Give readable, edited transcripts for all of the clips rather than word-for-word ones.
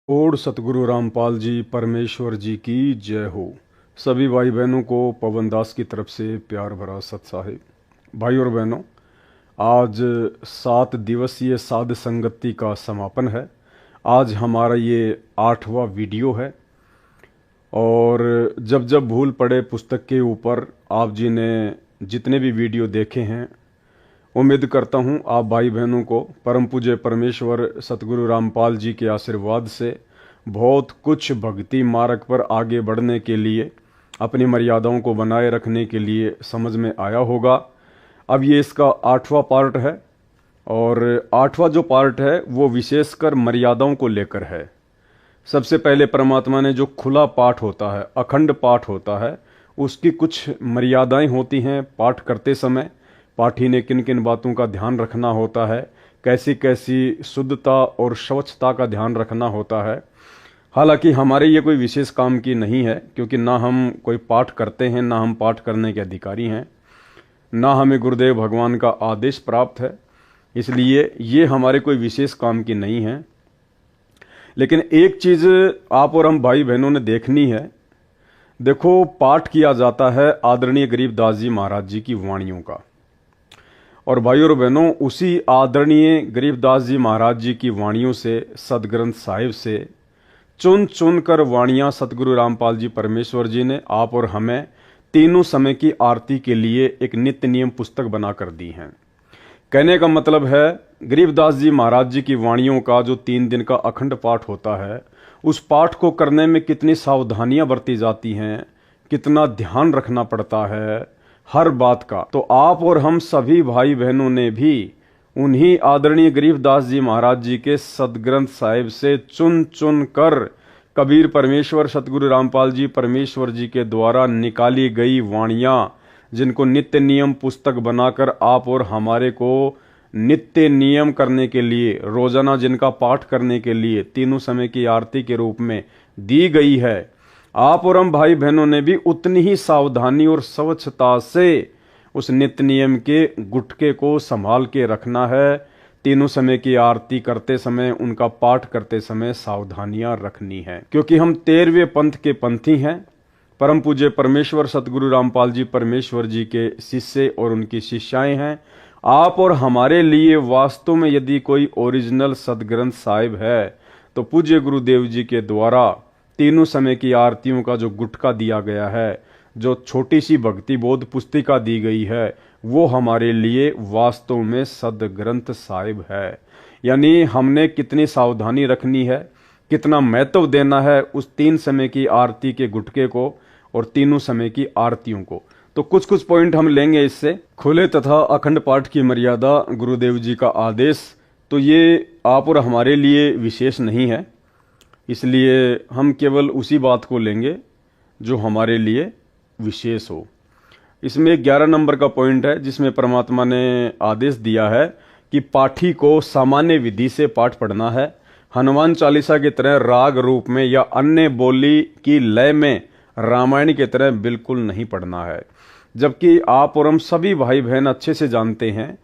और सतगुरु रामपाल जी परमेश्वर जी की जय हो। सभी भाई बहनों को पवन दास की तरफ से प्यार भरा सत साहिब। भाई और बहनों, आज 7 दिवसीय साध संगति का समापन है। आज हमारा ये 8वां वीडियो है और जब जब भूल पड़े पुस्तक के ऊपर आप जी ने जितने भी वीडियो देखे हैं, उम्मीद करता हूँ आप भाई बहनों को परम पूज्य परमेश्वर सतगुरु रामपाल जी के आशीर्वाद से बहुत कुछ भक्ति मार्ग पर आगे बढ़ने के लिए, अपनी मर्यादाओं को बनाए रखने के लिए समझ में आया होगा। अब ये इसका 8वां पार्ट है और 8वां जो पार्ट है वो विशेषकर मर्यादाओं को लेकर है। सबसे पहले परमात्मा ने जो खुला पाठ होता है, अखंड पाठ होता है, उसकी कुछ मर्यादाएं होती हैं। पाठ करते समय पाठी ने किन किन बातों का ध्यान रखना होता है, कैसी कैसी शुद्धता और स्वच्छता का ध्यान रखना होता है। हालांकि हमारे ये कोई विशेष काम की नहीं है, क्योंकि ना हम कोई पाठ करते हैं, ना हम पाठ करने के अधिकारी हैं, ना हमें गुरुदेव भगवान का आदेश प्राप्त है, इसलिए ये हमारे कोई विशेष काम की नहीं है। लेकिन एक चीज़ आप और हम भाई बहनों ने देखनी है। देखो, पाठ किया जाता है आदरणीय गरीबदास जी महाराज जी की वाणियों का, और भाई और बहनों, उसी आदरणीय गरीबदास जी महाराज जी की वाणियों से, सदग्रंथ साहिब से चुन चुन कर वाणियां सतगुरु रामपाल जी परमेश्वर जी ने आप और हमें तीनों समय की आरती के लिए एक नित्य नियम पुस्तक बना कर दी हैं। कहने का मतलब है, गरीबदास जी महाराज जी की वाणियों का जो 3 दिन का अखंड पाठ होता है, उस पाठ को करने में कितनी सावधानियां बरती जाती हैं, कितना ध्यान रखना पड़ता है हर बात का। तो आप और हम सभी भाई बहनों ने भी उन्हीं आदरणीय गरीबदास जी महाराज जी के सदग्रंथ साहिब से चुन चुन कर कबीर परमेश्वर सतगुरु रामपाल जी परमेश्वर जी के द्वारा निकाली गई वाणियां, जिनको नित्य नियम पुस्तक बनाकर आप और हमारे को नित्य नियम करने के लिए, रोजाना जिनका पाठ करने के लिए तीनों समय की आरती के रूप में दी गई है, आप और हम भाई बहनों ने भी उतनी ही सावधानी और स्वच्छता से उस नित्य नियम के गुटके को संभाल के रखना है। तीनों समय की आरती करते समय, उनका पाठ करते समय सावधानियां रखनी है, क्योंकि हम 13वें पंथ के पंथी हैं। परम पूज्य परमेश्वर सतगुरु रामपाल जी परमेश्वर जी के शिष्य और उनकी शिष्याएं हैं। आप और हमारे लिए वास्तव में यदि कोई ओरिजिनल सदग्रंथ साहिब है, तो पूज्य गुरुदेव जी के द्वारा तीनों समय की आरतियों का जो गुटका दिया गया है, जो छोटी सी भक्ति बोध पुस्तिका दी गई है, वो हमारे लिए वास्तव में सदग्रंथ साहिब है। यानी हमने कितनी सावधानी रखनी है, कितना महत्व देना है उस 3 समय की आरती के गुटके को और तीनों समय की आरतियों को। तो कुछ कुछ पॉइंट हम लेंगे इससे। खुले तथा अखंड पाठ की मर्यादा, गुरुदेव जी का आदेश, तो ये आप और हमारे लिए विशेष नहीं है, इसलिए हम केवल उसी बात को लेंगे जो हमारे लिए विशेष हो। इसमें 11 नंबर का पॉइंट है, जिसमें परमात्मा ने आदेश दिया है कि पाठी को सामान्य विधि से पाठ पढ़ना है। हनुमान चालीसा की तरह राग रूप में या अन्य बोली की लय में रामायण की तरह बिल्कुल नहीं पढ़ना है। जबकि आप और हम सभी भाई बहन अच्छे से जानते हैं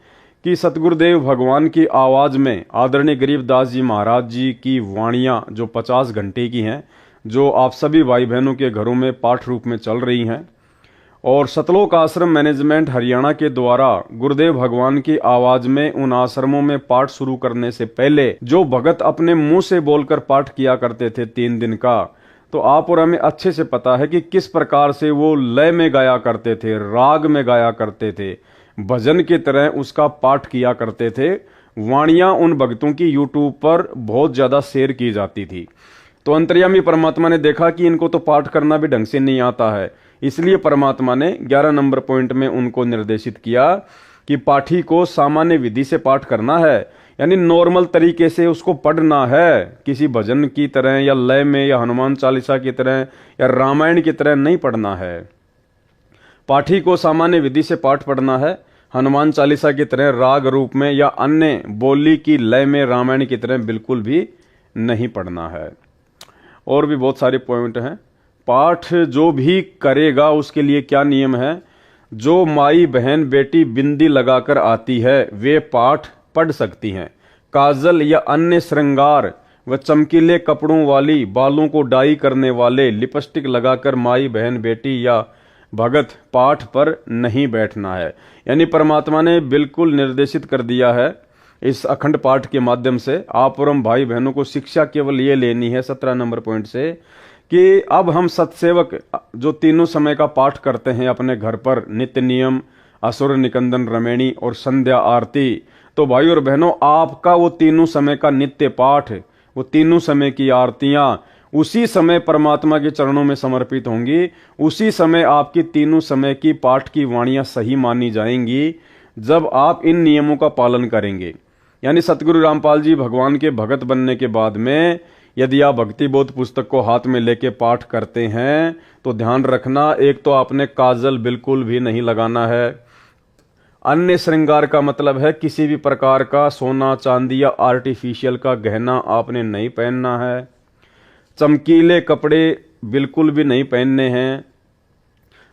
कि सतगुरुदेव भगवान की आवाज़ में आदरणीय गरीबदास जी महाराज जी की वाणियाँ जो 50 घंटे की हैं, जो आप सभी भाई बहनों के घरों में पाठ रूप में चल रही हैं, और सतलोक आश्रम मैनेजमेंट हरियाणा के द्वारा गुरुदेव भगवान की आवाज़ में उन आश्रमों में पाठ शुरू करने से पहले जो भगत अपने मुंह से बोलकर पाठ किया करते थे 3 दिन का, तो आप और हमें अच्छे से पता है कि किस प्रकार से वो लय में गाया करते थे, राग में गाया करते थे, भजन की तरह उसका पाठ किया करते थे। वाणियां उन भक्तों की यूट्यूब पर बहुत ज़्यादा शेयर की जाती थी। तो अंतर्यामी परमात्मा ने देखा कि इनको तो पाठ करना भी ढंग से नहीं आता है, इसलिए परमात्मा ने 11 नंबर पॉइंट में उनको निर्देशित किया कि पाठी को सामान्य विधि से पाठ करना है, यानी नॉर्मल तरीके से उसको पढ़ना है, किसी भजन की तरह या लय में या हनुमान चालीसा की तरह या रामायण की तरह नहीं पढ़ना है। पाठी को सामान्य विधि से पाठ पढ़ना है, हनुमान चालीसा की तरह राग रूप में या अन्य बोली की लय में रामायण की तरह बिल्कुल भी नहीं पढ़ना है। और भी बहुत सारे पॉइंट हैं। पाठ जो भी करेगा उसके लिए क्या नियम है। जो माई बहन बेटी बिंदी लगाकर आती है वे पाठ पढ़ सकती हैं। काजल या अन्य श्रृंगार व चमकीले कपड़ों वाली, बालों को डाई करने वाले, लिपस्टिक लगाकर माई बहन बेटी या भगत पाठ पर नहीं बैठना है। यानी परमात्मा ने बिल्कुल निर्देशित कर दिया है इस अखंड पाठ के माध्यम से। आप और हम भाई बहनों को शिक्षा केवल ये लेनी है 17 नंबर पॉइंट से कि अब हम सत्सेवक जो तीनों समय का पाठ करते हैं अपने घर पर, नित्य नियम, असुर निकंदन रमेणी और संध्या आरती, तो भाई और बहनों आपका वो तीनों समय का नित्य पाठ, वो तीनों समय की आरतियां उसी समय परमात्मा के चरणों में समर्पित होंगी। उसी समय आपकी तीनों समय की पाठ की वाणियां सही मानी जाएंगी जब आप इन नियमों का पालन करेंगे। यानी सतगुरु रामपाल जी भगवान के भगत बनने के बाद में यदि आप भक्ति बोध पुस्तक को हाथ में लेके पाठ करते हैं तो ध्यान रखना, एक तो आपने काजल बिल्कुल भी नहीं लगाना है। अन्य श्रृंगार का मतलब है किसी भी प्रकार का सोना चांदी या आर्टिफिशियल का गहना आपने नहीं पहनना है। चमकीले कपड़े बिल्कुल भी नहीं पहनने हैं।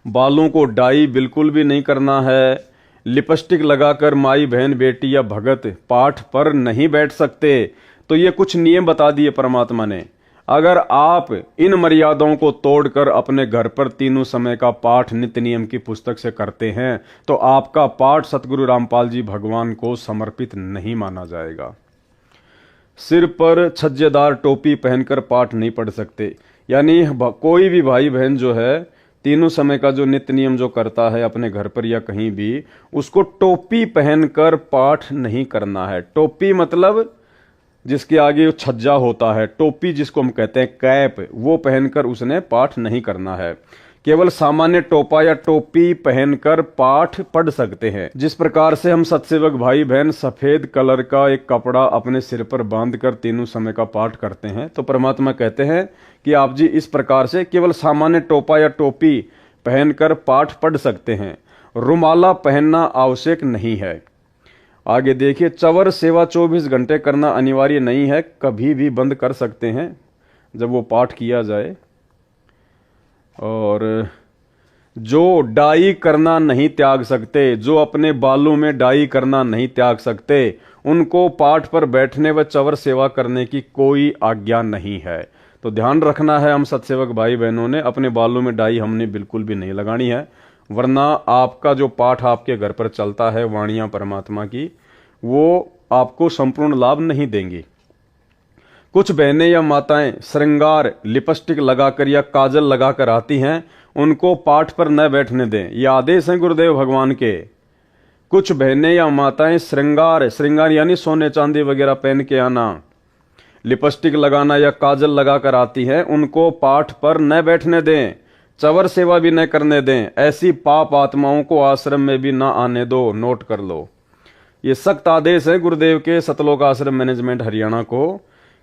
बालों को डाई बिल्कुल भी नहीं करना है। लिपस्टिक लगाकर माई बहन बेटी या भगत पाठ पर नहीं बैठ सकते। तो ये कुछ नियम बता दिए परमात्मा ने। अगर आप इन मर्यादाओं को तोड़कर अपने घर पर तीनों समय का पाठ नित्य नियम की पुस्तक से करते हैं तो आपका पाठ सतगुरु रामपाल जी भगवान को समर्पित नहीं माना जाएगा। सिर पर छज्जेदार टोपी पहनकर पाठ नहीं पढ़ सकते। यानी कोई भी भाई बहन जो है तीनों समय का जो नित्य नियम जो करता है अपने घर पर या कहीं भी, उसको टोपी पहनकर पाठ नहीं करना है। टोपी मतलब जिसके आगे वो छज्जा होता है, टोपी जिसको हम कहते हैं कैप, वो पहनकर उसने पाठ नहीं करना है। केवल सामान्य टोपा या टोपी पहनकर पाठ पढ़ सकते हैं। जिस प्रकार से हम सत्सेवक भाई बहन सफेद कलर का एक कपड़ा अपने सिर पर बांधकर तीनों समय का पाठ करते हैं, तो परमात्मा कहते हैं कि आप जी इस प्रकार से केवल सामान्य टोपा या टोपी पहनकर पाठ पढ़ सकते हैं। रुमाला पहनना आवश्यक नहीं है। आगे देखिए, चवर सेवा 24 घंटे करना अनिवार्य नहीं है, कभी भी बंद कर सकते हैं जब वो पाठ किया जाए। और जो डाई करना नहीं त्याग सकते, जो अपने बालों में डाई करना नहीं त्याग सकते, उनको पाठ पर बैठने व चवर सेवा करने की कोई आज्ञा नहीं है। तो ध्यान रखना है हम सत्सेवक भाई बहनों ने, अपने बालों में डाई हमने बिल्कुल भी नहीं लगानी है, वरना आपका जो पाठ आपके घर पर चलता है वाणियां परमात्मा की, वो आपको संपूर्ण लाभ नहीं देंगी। कुछ बहनें या माताएं श्रृंगार लिपस्टिक लगाकर या काजल लगाकर आती हैं, उनको पाठ पर न बैठने दें। ये आदेश हैं गुरुदेव भगवान के। कुछ बहनें या माताएं श्रृंगार यानी सोने चांदी वगैरह पहन के आना, लिपस्टिक लगाना या काजल लगाकर आती हैं, उनको पाठ पर न बैठने दें, चवर सेवा भी न करने दें। ऐसी पाप आत्माओं को आश्रम में भी न आने दो। नोट कर लो, ये सख्त आदेश है गुरुदेव के सतलोक आश्रम मैनेजमेंट हरियाणा को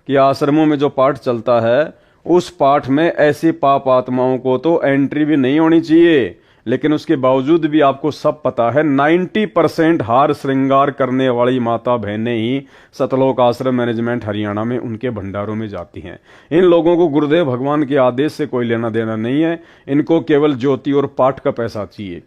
कि आश्रमों में जो पाठ चलता है उस पाठ में ऐसी पाप आत्माओं को तो एंट्री भी नहीं होनी चाहिए। लेकिन उसके बावजूद भी आपको सब पता है 90% हार श्रृंगार करने वाली माता बहनें ही सतलोक आश्रम मैनेजमेंट हरियाणा में उनके भंडारों में जाती हैं। इन लोगों को गुरुदेव भगवान के आदेश से कोई लेना देना नहीं है, इनको केवल ज्योति और पाठ का पैसा चाहिए।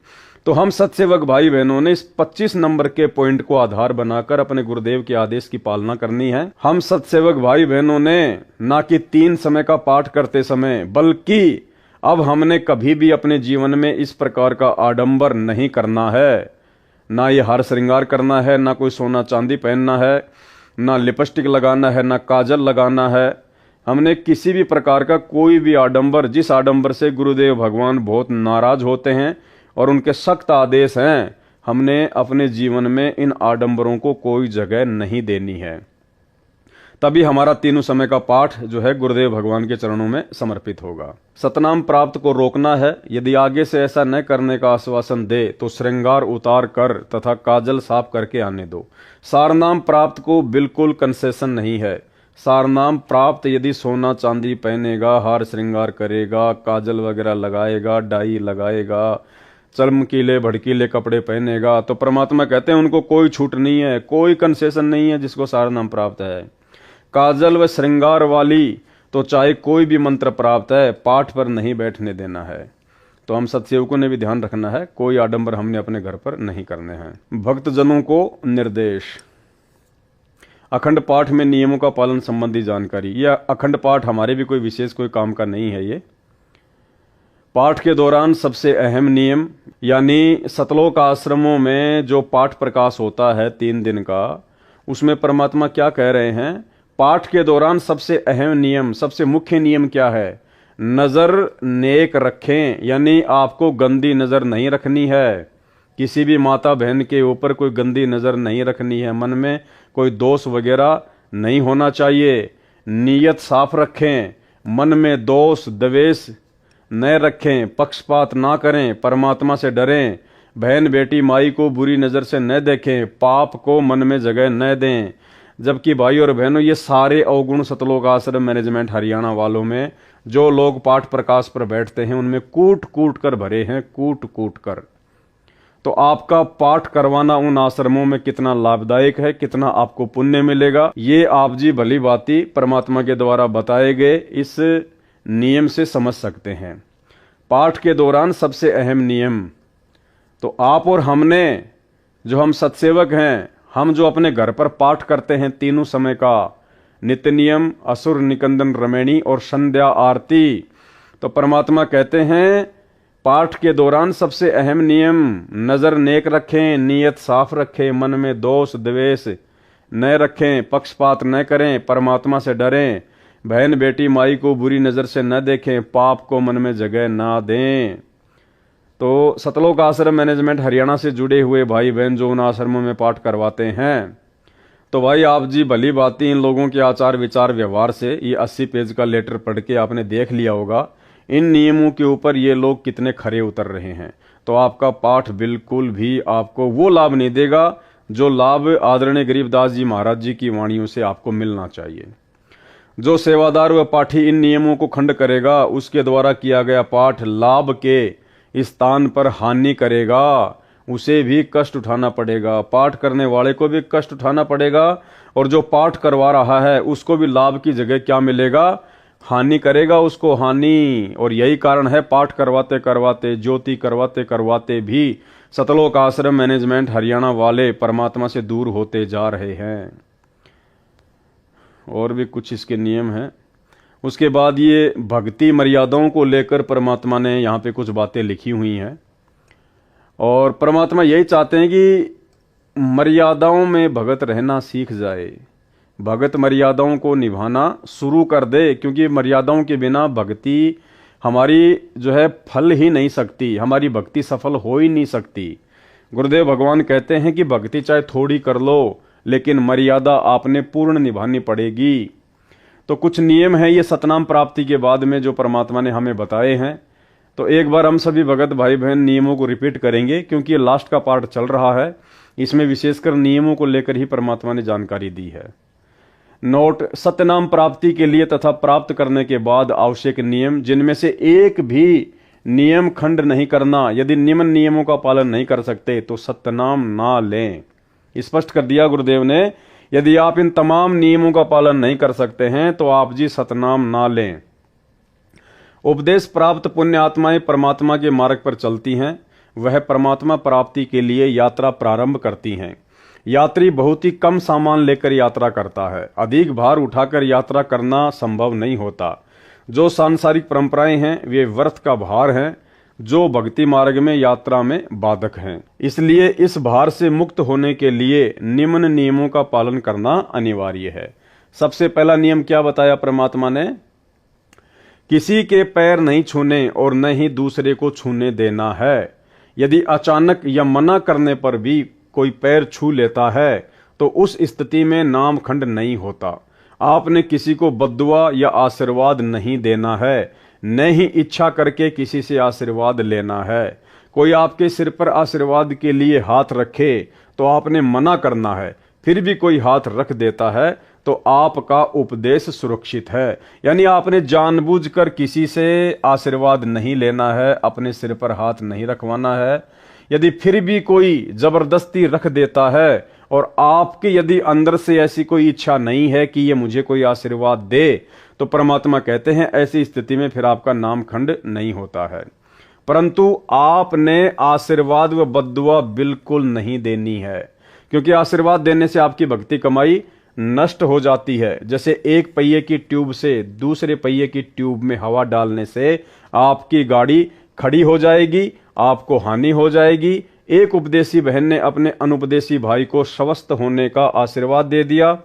तो हम सत्सेवक भाई बहनों ने इस 25 नंबर के पॉइंट को आधार बनाकर अपने गुरुदेव के आदेश की पालना करनी है। हम सत्सेवक भाई बहनों ने ना कि 3 समय का पाठ करते समय, बल्कि अब हमने कभी भी अपने जीवन में इस प्रकार का आडंबर नहीं करना है। ना ये हार श्रृंगार करना है, ना कोई सोना चांदी पहनना है, ना लिपस्टिक लगाना है, ना काजल लगाना है। हमने किसी भी प्रकार का कोई भी आडंबर, जिस आडंबर से गुरुदेव भगवान बहुत नाराज होते हैं और उनके सख्त आदेश हैं, हमने अपने जीवन में इन आडंबरों को कोई जगह नहीं देनी है। तभी हमारा तीनों समय का पाठ जो है गुरुदेव भगवान के चरणों में समर्पित होगा। सतनाम प्राप्त को रोकना है। यदि आगे से ऐसा न करने का आश्वासन दे तो श्रृंगार उतार कर तथा काजल साफ करके आने दो। सारनाम प्राप्त को बिल्कुल कंसेशन नहीं है। सारनाम प्राप्त यदि सोना चांदी पहनेगा, हार श्रृंगार करेगा, काजल वगैरह लगाएगा, डाई लगाएगा, चमकीले भड़कीले कपड़े पहनेगा, तो परमात्मा कहते हैं उनको कोई छूट नहीं है, कोई कंसेशन नहीं है जिसको सारनाम प्राप्त है। काजल व श्रृंगार वाली तो चाहे कोई भी मंत्र प्राप्त है, पाठ पर नहीं बैठने देना है। तो हम सत्सेवकों ने भी ध्यान रखना है, कोई आडंबर हमने अपने घर पर नहीं करने हैं। भक्तजनों को निर्देश। अखंड पाठ में नियमों का पालन संबंधी जानकारी। यह अखंड पाठ हमारे भी कोई विशेष कोई काम का नहीं है। ये पाठ के दौरान सबसे अहम नियम, यानी सतलोक आश्रमों में जो पाठ प्रकाश होता है 3 दिन का, उसमें परमात्मा क्या कह रहे हैं? पाठ के दौरान सबसे अहम नियम, सबसे मुख्य नियम क्या है? नजर नेक रखें, यानी आपको गंदी नजर नहीं रखनी है। किसी भी माता बहन के ऊपर कोई गंदी नजर नहीं रखनी है। मन में कोई दोष वगैरह नहीं होना चाहिए। नीयत साफ रखें, मन में दोष द्वेष न रखें, पक्षपात ना करें, परमात्मा से डरें, बहन बेटी माई को बुरी नजर से न देखें, पाप को मन में जगह न दें। जबकि भाई और बहनों, ये सारे अवगुण सतलोक आश्रम मैनेजमेंट हरियाणा वालों में जो लोग पाठ प्रकाश पर बैठते हैं उनमें कूट कूट कर भरे हैं, कूट कूट कर। तो आपका पाठ करवाना उन आश्रमों में कितना लाभदायक है, कितना आपको पुण्य मिलेगा, ये आप जी भली भांति परमात्मा के द्वारा बताए गए इस नियम से समझ सकते हैं। पाठ के दौरान सबसे अहम नियम, तो आप और हमने, जो हम सत्सेवक हैं, हम जो अपने घर पर पाठ करते हैं तीनों समय का, नित्य नियम, असुर निकंदन रमैणी और संध्या आरती, तो परमात्मा कहते हैं पाठ के दौरान सबसे अहम नियम, नजर नेक रखें, नीयत साफ रखें, मन में दोष द्वेष न रखें, पक्षपात न करें, परमात्मा से डरें, बहन बेटी माई को बुरी नजर से न देखें, पाप को मन में जगह ना दें। तो सतलोक आश्रम मैनेजमेंट हरियाणा से जुड़े हुए भाई बहन जो उन आश्रमों में पाठ करवाते हैं, तो भाई आप जी भली बात इन लोगों के आचार विचार व्यवहार से ये 80 पेज का लेटर पढ़ के आपने देख लिया होगा इन नियमों के ऊपर ये लोग कितने खरे उतर रहे हैं। तो आपका पाठ बिल्कुल भी आपको वो लाभ नहीं देगा जो लाभ आदरणीय गरीबदास जी महाराज जी की वाणियों से आपको मिलना चाहिए। जो सेवादार व पाठी इन नियमों को खंड करेगा, उसके द्वारा किया गया पाठ लाभ के स्थान पर हानि करेगा, उसे भी कष्ट उठाना पड़ेगा, पाठ करने वाले को भी कष्ट उठाना पड़ेगा, और जो पाठ करवा रहा है उसको भी लाभ की जगह क्या मिलेगा? हानि करेगा उसको, हानि। और यही कारण है पाठ करवाते करवाते, ज्योति करवाते करवाते भी सतलोक आश्रम मैनेजमेंट हरियाणा वाले परमात्मा से दूर होते जा रहे हैं। और भी कुछ इसके नियम हैं। उसके बाद ये भक्ति मर्यादाओं को लेकर परमात्मा ने यहाँ पे कुछ बातें लिखी हुई हैं, और परमात्मा यही चाहते हैं कि मर्यादाओं में भगत रहना सीख जाए, भगत मर्यादाओं को निभाना शुरू कर दे, क्योंकि मर्यादाओं के बिना भक्ति हमारी जो है फल ही नहीं सकती, हमारी भक्ति सफल हो ही नहीं सकती। गुरुदेव भगवान कहते हैं कि भक्ति चाहे थोड़ी कर लो, लेकिन मर्यादा आपने पूर्ण निभानी पड़ेगी। तो कुछ नियम है ये सतनाम प्राप्ति के बाद में जो परमात्मा ने हमें बताए हैं। तो एक बार हम सभी भगत भाई बहन नियमों को रिपीट करेंगे, क्योंकि ये लास्ट का पार्ट चल रहा है, इसमें विशेषकर नियमों को लेकर ही परमात्मा ने जानकारी दी है। नोट: सत्यनाम प्राप्ति के लिए तथा प्राप्त करने के बाद आवश्यक नियम, जिनमें से एक भी नियम खंड नहीं करना। यदि निम्न नियमों का पालन नहीं कर सकते तो सत्यनाम ना लें। स्पष्ट कर दिया गुरुदेव ने, यदि आप इन तमाम नियमों का पालन नहीं कर सकते हैं तो आप जी सतनाम ना लें। उपदेश प्राप्त पुण्य आत्माएं परमात्मा के मार्ग पर चलती हैं, वह परमात्मा प्राप्ति के लिए यात्रा प्रारंभ करती हैं। यात्री बहुत ही कम सामान लेकर यात्रा करता है, अधिक भार उठाकर यात्रा करना संभव नहीं होता। जो सांसारिक परंपराएं हैं वे व्यर्थ का भार हैं, जो भक्ति मार्ग में यात्रा में बाधक हैं। इसलिए इस भार से मुक्त होने के लिए निम्न नियमों का पालन करना अनिवार्य है। सबसे पहला नियम क्या बताया परमात्मा ने? किसी के पैर नहीं छूने और न ही दूसरे को छूने देना है। यदि अचानक या मना करने पर भी कोई पैर छू लेता है तो उस स्थिति में नामखंड नहीं होता। आपने किसी को बद्दुआ या आशीर्वाद नहीं देना है, न ही इच्छा करके किसी से आशीर्वाद लेना है। कोई आपके सिर पर आशीर्वाद के लिए हाथ रखे तो आपने मना करना है, फिर भी कोई हाथ रख देता है तो आपका उपदेश सुरक्षित है। यानी आपने जानबूझकर किसी से आशीर्वाद नहीं लेना है, अपने सिर पर हाथ नहीं रखवाना है। यदि फिर भी कोई जबरदस्ती रख देता है और आपके यदि अंदर से ऐसी कोई इच्छा नहीं है कि ये मुझे कोई आशीर्वाद दे, तो परमात्मा कहते हैं ऐसी स्थिति में फिर आपका नामखंड नहीं होता है। परंतु आपने आशीर्वाद व बद्दुआ बिल्कुल नहीं देनी है, क्योंकि आशीर्वाद देने से आपकी भक्ति कमाई नष्ट हो जाती है। जैसे एक पहिए की ट्यूब से दूसरे पहिए की ट्यूब में हवा डालने से आपकी गाड़ी खड़ी हो जाएगी, आपको हानि हो जाएगी। एक उपदेशी बहन ने अपने अनुपदेशी भाई को स्वस्थ होने का आशीर्वाद दे दिया।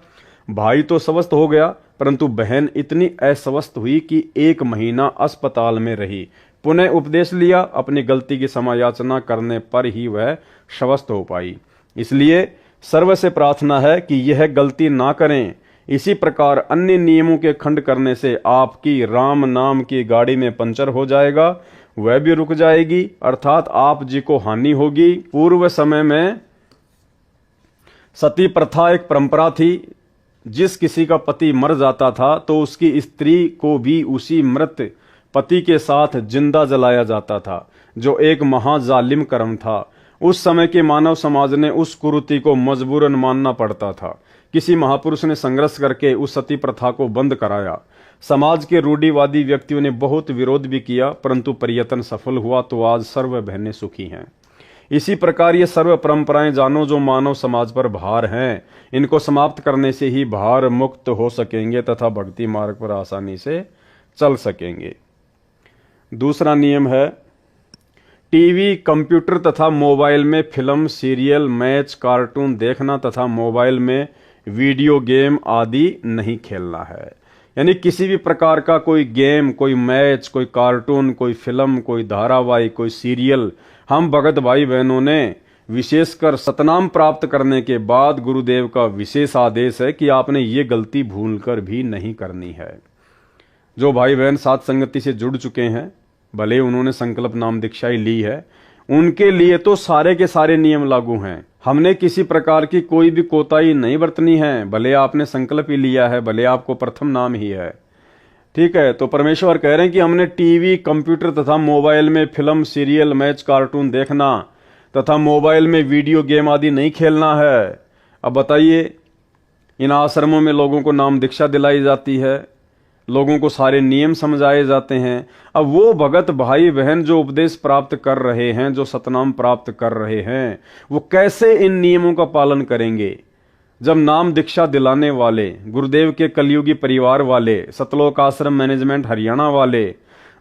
भाई तो स्वस्थ हो गया, परंतु बहन इतनी अस्वस्थ हुई कि 1 महीना अस्पताल में रही। पुनः उपदेश लिया, अपनी गलती की क्षमा याचना करने पर ही वह स्वस्थ हो पाई। इसलिए सर्व से प्रार्थना है कि यह गलती ना करें। इसी प्रकार अन्य नियमों के खंड करने से आपकी राम नाम की गाड़ी में पंचर हो जाएगा, वह भी रुक जाएगी, अर्थात आप जी को हानि होगी। पूर्व समय में सती प्रथा एक परंपरा थी। जिस किसी का पति मर जाता था तो उसकी स्त्री को भी उसी मृत पति के साथ जिंदा जलाया जाता था, जो एक महाजालिम कर्म था। उस समय के मानव समाज ने उस कुरीति को मजबूरन मानना पड़ता था। किसी महापुरुष ने संघर्ष करके उस सती प्रथा को बंद कराया। समाज के रूढ़िवादी व्यक्तियों ने बहुत विरोध भी किया, परंतु प्रयत्न सफल हुआ, तो आज सर्व बहनें सुखी हैं। इसी प्रकार ये सर्व परंपराएं जानो जो मानव समाज पर भार हैं, इनको समाप्त करने से ही भार मुक्त हो सकेंगे तथा भक्ति मार्ग पर आसानी से चल सकेंगे। दूसरा नियम है, टीवी, कंप्यूटर तथा मोबाइल में फिल्म, सीरियल, मैच, कार्टून देखना तथा मोबाइल में वीडियो गेम आदि नहीं खेलना है। यानी किसी भी प्रकार का कोई गेम, कोई मैच, कोई कार्टून, कोई फिल्म, कोई धारावाहिक, कोई सीरियल, हम भगत भाई बहनों ने विशेषकर सतनाम प्राप्त करने के बाद गुरुदेव का विशेष आदेश है कि आपने ये गलती भूलकर भी नहीं करनी है। जो भाई बहन साथ संगति से जुड़ चुके हैं, भले उन्होंने संकल्प नाम दीक्षा ही ली है, उनके लिए तो सारे के सारे नियम लागू हैं। हमने किसी प्रकार की कोई भी कोताही नहीं बरतनी है, भले आपने संकल्प ही लिया है, भले आपको प्रथम नाम ही है, ठीक है। तो परमेश्वर कह रहे हैं कि हमने टीवी, कंप्यूटर तथा मोबाइल में फिल्म, सीरियल, मैच, कार्टून देखना तथा मोबाइल में वीडियो गेम आदि नहीं खेलना है। अब बताइए, इन आश्रमों में लोगों को नाम दीक्षा दिलाई जाती है, लोगों को सारे नियम समझाए जाते हैं। अब वो भगत भाई बहन जो उपदेश प्राप्त कर रहे हैं, जो सतनाम प्राप्त कर रहे हैं, वो कैसे इन नियमों का पालन करेंगे? जब नाम दीक्षा दिलाने वाले गुरुदेव के कलयुगी परिवार वाले, सतलोक आश्रम मैनेजमेंट हरियाणा वाले,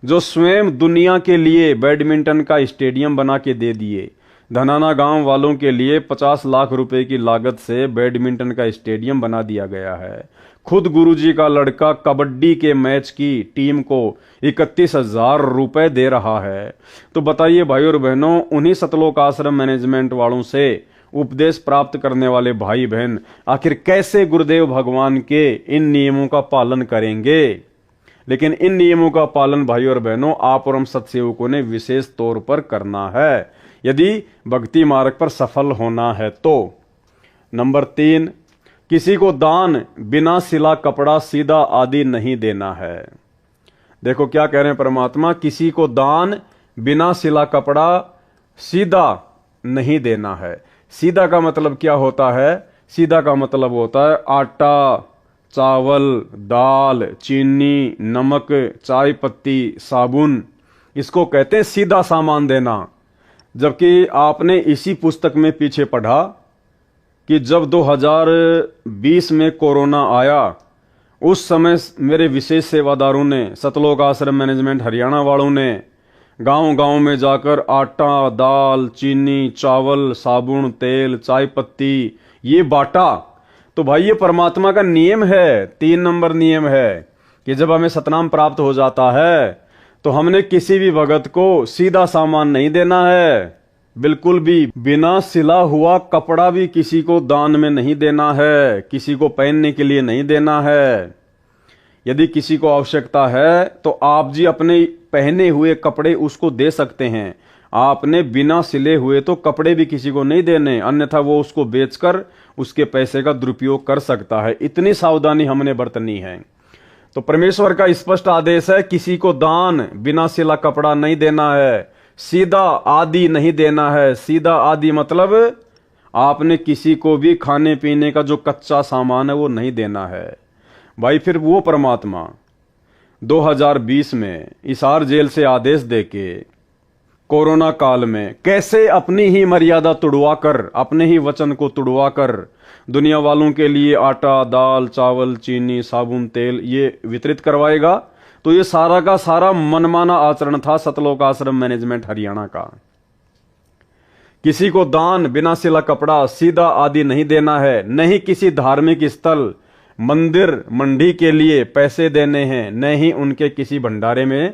जो स्वयं दुनिया के लिए बैडमिंटन का स्टेडियम बना के दे दिए, धनाना गांव वालों के लिए 50 लाख रुपए की लागत से बैडमिंटन का स्टेडियम बना दिया गया है। खुद गुरुजी का लड़का कबड्डी के मैच की टीम को 31,000 रुपए दे रहा है। तो बताइए भाई और बहनों, उन्हीं सतलोक आश्रम मैनेजमेंट वालों से उपदेश प्राप्त करने वाले भाई बहन आखिर कैसे गुरुदेव भगवान के इन नियमों का पालन करेंगे? लेकिन इन नियमों का पालन भाई और बहनों आप और हम सत्सेवकों ने विशेष तौर पर करना है, यदि भक्ति मार्ग पर सफल होना है तो। नंबर 3, किसी को दान बिना सिला कपड़ा, सीधा आदि नहीं देना है। देखो क्या कह रहे हैं परमात्मा, किसी को दान बिना सिला कपड़ा, सीधा नहीं देना है। सीधा का मतलब क्या होता है? सीधा का मतलब होता है आटा, चावल, दाल, चीनी, नमक, चाय पत्ती, साबुन, इसको कहते हैं सीधा सामान देना। जबकि आपने इसी पुस्तक में पीछे पढ़ा कि जब 2020 में कोरोना आया, उस समय मेरे विशेष सेवादारों ने, सतलोक आश्रम मैनेजमेंट हरियाणा वालों ने गांव-गांव में जाकर आटा, दाल, चीनी, चावल, साबुन, तेल, चाय पत्ती ये बांटा। तो भाई ये परमात्मा का नियम है, 3 नंबर नियम है कि जब हमें सतनाम प्राप्त हो जाता है तो हमने किसी भी भगत को सीधा सामान नहीं देना है, बिल्कुल भी बिना सिला हुआ कपड़ा भी किसी को दान में नहीं देना है, किसी को पहनने के लिए नहीं देना है। यदि किसी को आवश्यकता है तो आप जी अपने पहने हुए कपड़े उसको दे सकते हैं, आपने बिना सिले हुए तो कपड़े भी किसी को नहीं देने, अन्यथा वो उसको बेचकर उसके पैसे का दुरुपयोग कर सकता है। इतनी सावधानी हमने बरतनी है। तो परमेश्वर का स्पष्ट आदेश है, किसी को दान बिना सिला कपड़ा नहीं देना है, सीधा आदि नहीं देना है। सीधा आदि मतलब आपने किसी को भी खाने पीने का जो कच्चा सामान है वो नहीं देना है। भाई फिर वो परमात्मा 2020 में हिसार जेल से आदेश देके कोरोना काल में कैसे अपनी ही मर्यादा तुड़वाकर, अपने ही वचन को तुड़वाकर दुनिया वालों के लिए आटा, दाल, चावल, चीनी, साबुन, तेल ये वितरित करवाएगा। तो ये सारा का सारा मनमाना आचरण था सतलोक आश्रम मैनेजमेंट हरियाणा का। किसी को दान, बिना सिला कपड़ा, सीधा आदि नहीं देना है, नहीं किसी धार्मिक स्थल, मंदिर, मंडी के लिए पैसे देने हैं, न ही उनके किसी भंडारे में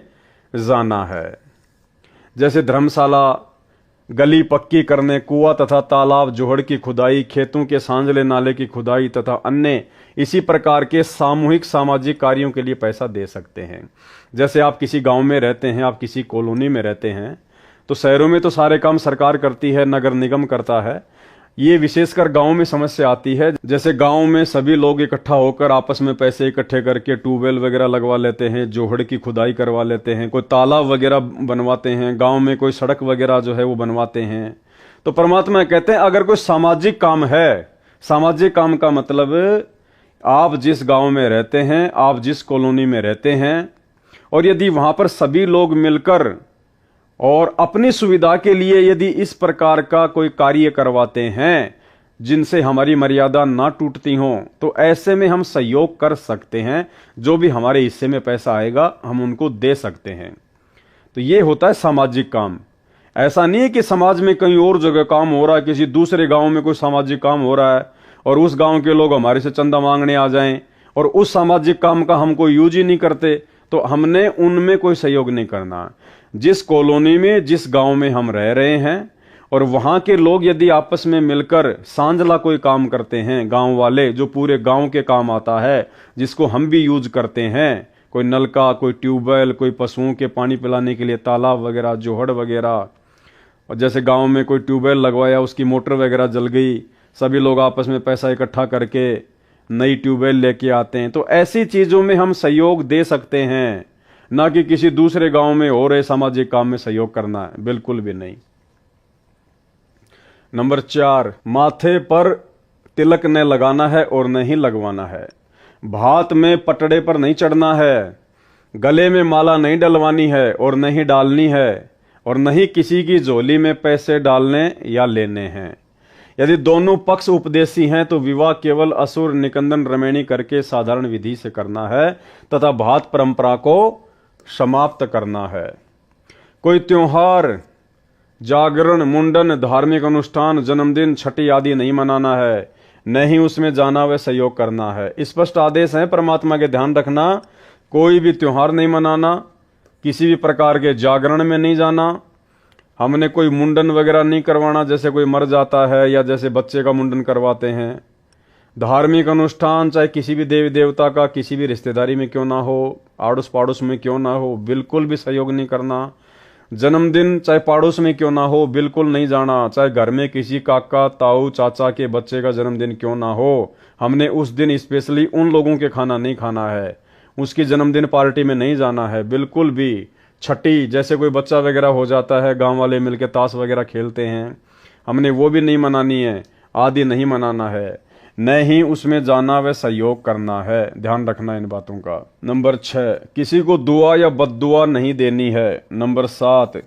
जाना है। जैसे धर्मशाला, गली पक्की करने, कुआं तथा तालाब जोहड़ की खुदाई, खेतों के सांझले नाले की खुदाई तथा अन्य इसी प्रकार के सामूहिक सामाजिक कार्यों के लिए पैसा दे सकते हैं। जैसे आप किसी गांव में रहते हैं, आप किसी कॉलोनी में रहते हैं, तो शहरों में तो सारे काम सरकार करती है, नगर निगम करता है। ये विशेषकर गांव में समस्या आती है। जैसे गांव में सभी लोग इकट्ठा होकर आपस में पैसे इकट्ठे करके ट्यूबवेल वगैरह लगवा लेते हैं, जोहड़ की खुदाई करवा लेते हैं, कोई तालाब वगैरह बनवाते हैं, गांव में कोई सड़क वगैरह जो है वो बनवाते हैं। तो परमात्मा कहते हैं अगर कोई सामाजिक काम है, सामाजिक काम का मतलब आप जिस गांव में रहते हैं, आप जिस कॉलोनी में रहते हैं, और यदि वहां पर सभी लोग मिलकर और अपनी सुविधा के लिए यदि इस प्रकार का कोई कार्य करवाते हैं जिनसे हमारी मर्यादा ना टूटती हो, तो ऐसे में हम सहयोग कर सकते हैं। जो भी हमारे हिस्से में पैसा आएगा हम उनको दे सकते हैं। तो ये होता है सामाजिक काम। ऐसा नहीं है कि समाज में कहीं और जगह काम हो रहा है, किसी दूसरे गांव में कोई सामाजिक काम हो रहा है और उस गांव के लोग हमारे से चंदा मांगने आ जाएं और उस सामाजिक काम का हम कोई यूज ही नहीं करते, तो हमने उनमें कोई सहयोग नहीं करना। जिस कॉलोनी में, जिस गांव में हम रह रहे हैं और वहां के लोग यदि आपस में मिलकर सांझला कोई काम करते हैं, गांव वाले, जो पूरे गांव के काम आता है, जिसको हम भी यूज करते हैं, कोई नलका, कोई ट्यूबवेल, कोई पशुओं के पानी पिलाने के लिए तालाब वगैरह, जोहड़ वगैरह, और जैसे गांव में कोई ट्यूबवेल लगवाया, उसकी मोटर वगैरह जल गई, सभी लोग आपस में पैसा इकट्ठा करके नई ट्यूबवेल लेके आते हैं। तो ऐसी चीजों में हम सहयोग दे सकते हैं, ना कि किसी दूसरे गांव में हो रहे सामाजिक काम में सहयोग करना है, बिल्कुल भी नहीं। नंबर 4, माथे पर तिलक न लगाना है और न ही लगवाना है। भात में पटड़े पर नहीं चढ़ना है, गले में माला नहीं डलवानी है और न ही डालनी है, और न ही किसी की झोली में पैसे डालने या लेने हैं। यदि दोनों पक्ष उपदेशी हैं तो विवाह केवल असुर निकंदन रमैणी करके साधारण विधि से करना है तथा भात परंपरा को समाप्त करना है। कोई त्योहार, जागरण, मुंडन, धार्मिक अनुष्ठान, जन्मदिन, छठी आदि नहीं मनाना है, न ही उसमें जाना व सहयोग करना है। स्पष्ट आदेश है परमात्मा के, ध्यान रखना। कोई भी त्योहार नहीं मनाना, किसी भी प्रकार के जागरण में नहीं जाना, हमने कोई मुंडन वगैरह नहीं करवाना, जैसे कोई मर जाता है या जैसे बच्चे का मुंडन करवाते हैं। धार्मिक अनुष्ठान चाहे किसी भी देवी देवता का, किसी भी रिश्तेदारी में क्यों ना हो, आड़ोस पाड़ोस में क्यों ना हो, बिल्कुल भी सहयोग नहीं करना। जन्मदिन चाहे पाड़ोस में क्यों ना हो, बिल्कुल नहीं जाना। चाहे घर में किसी काका, ताऊ, चाचा के बच्चे का जन्मदिन क्यों ना हो, हमने उस दिन स्पेशली उन लोगों के खाना नहीं खाना है, उसकी जन्मदिन पार्टी में नहीं जाना है, बिल्कुल भी। छठी, जैसे कोई बच्चा वगैरह हो जाता है, गांव वाले मिलकर ताश वगैरह खेलते हैं, हमने वो भी नहीं मनानी है, आदि नहीं मनाना है, न ही उसमें जाना व सहयोग करना है। ध्यान रखना इन बातों का। नंबर 6, किसी को दुआ या बद्दुआ नहीं देनी है। नंबर 7,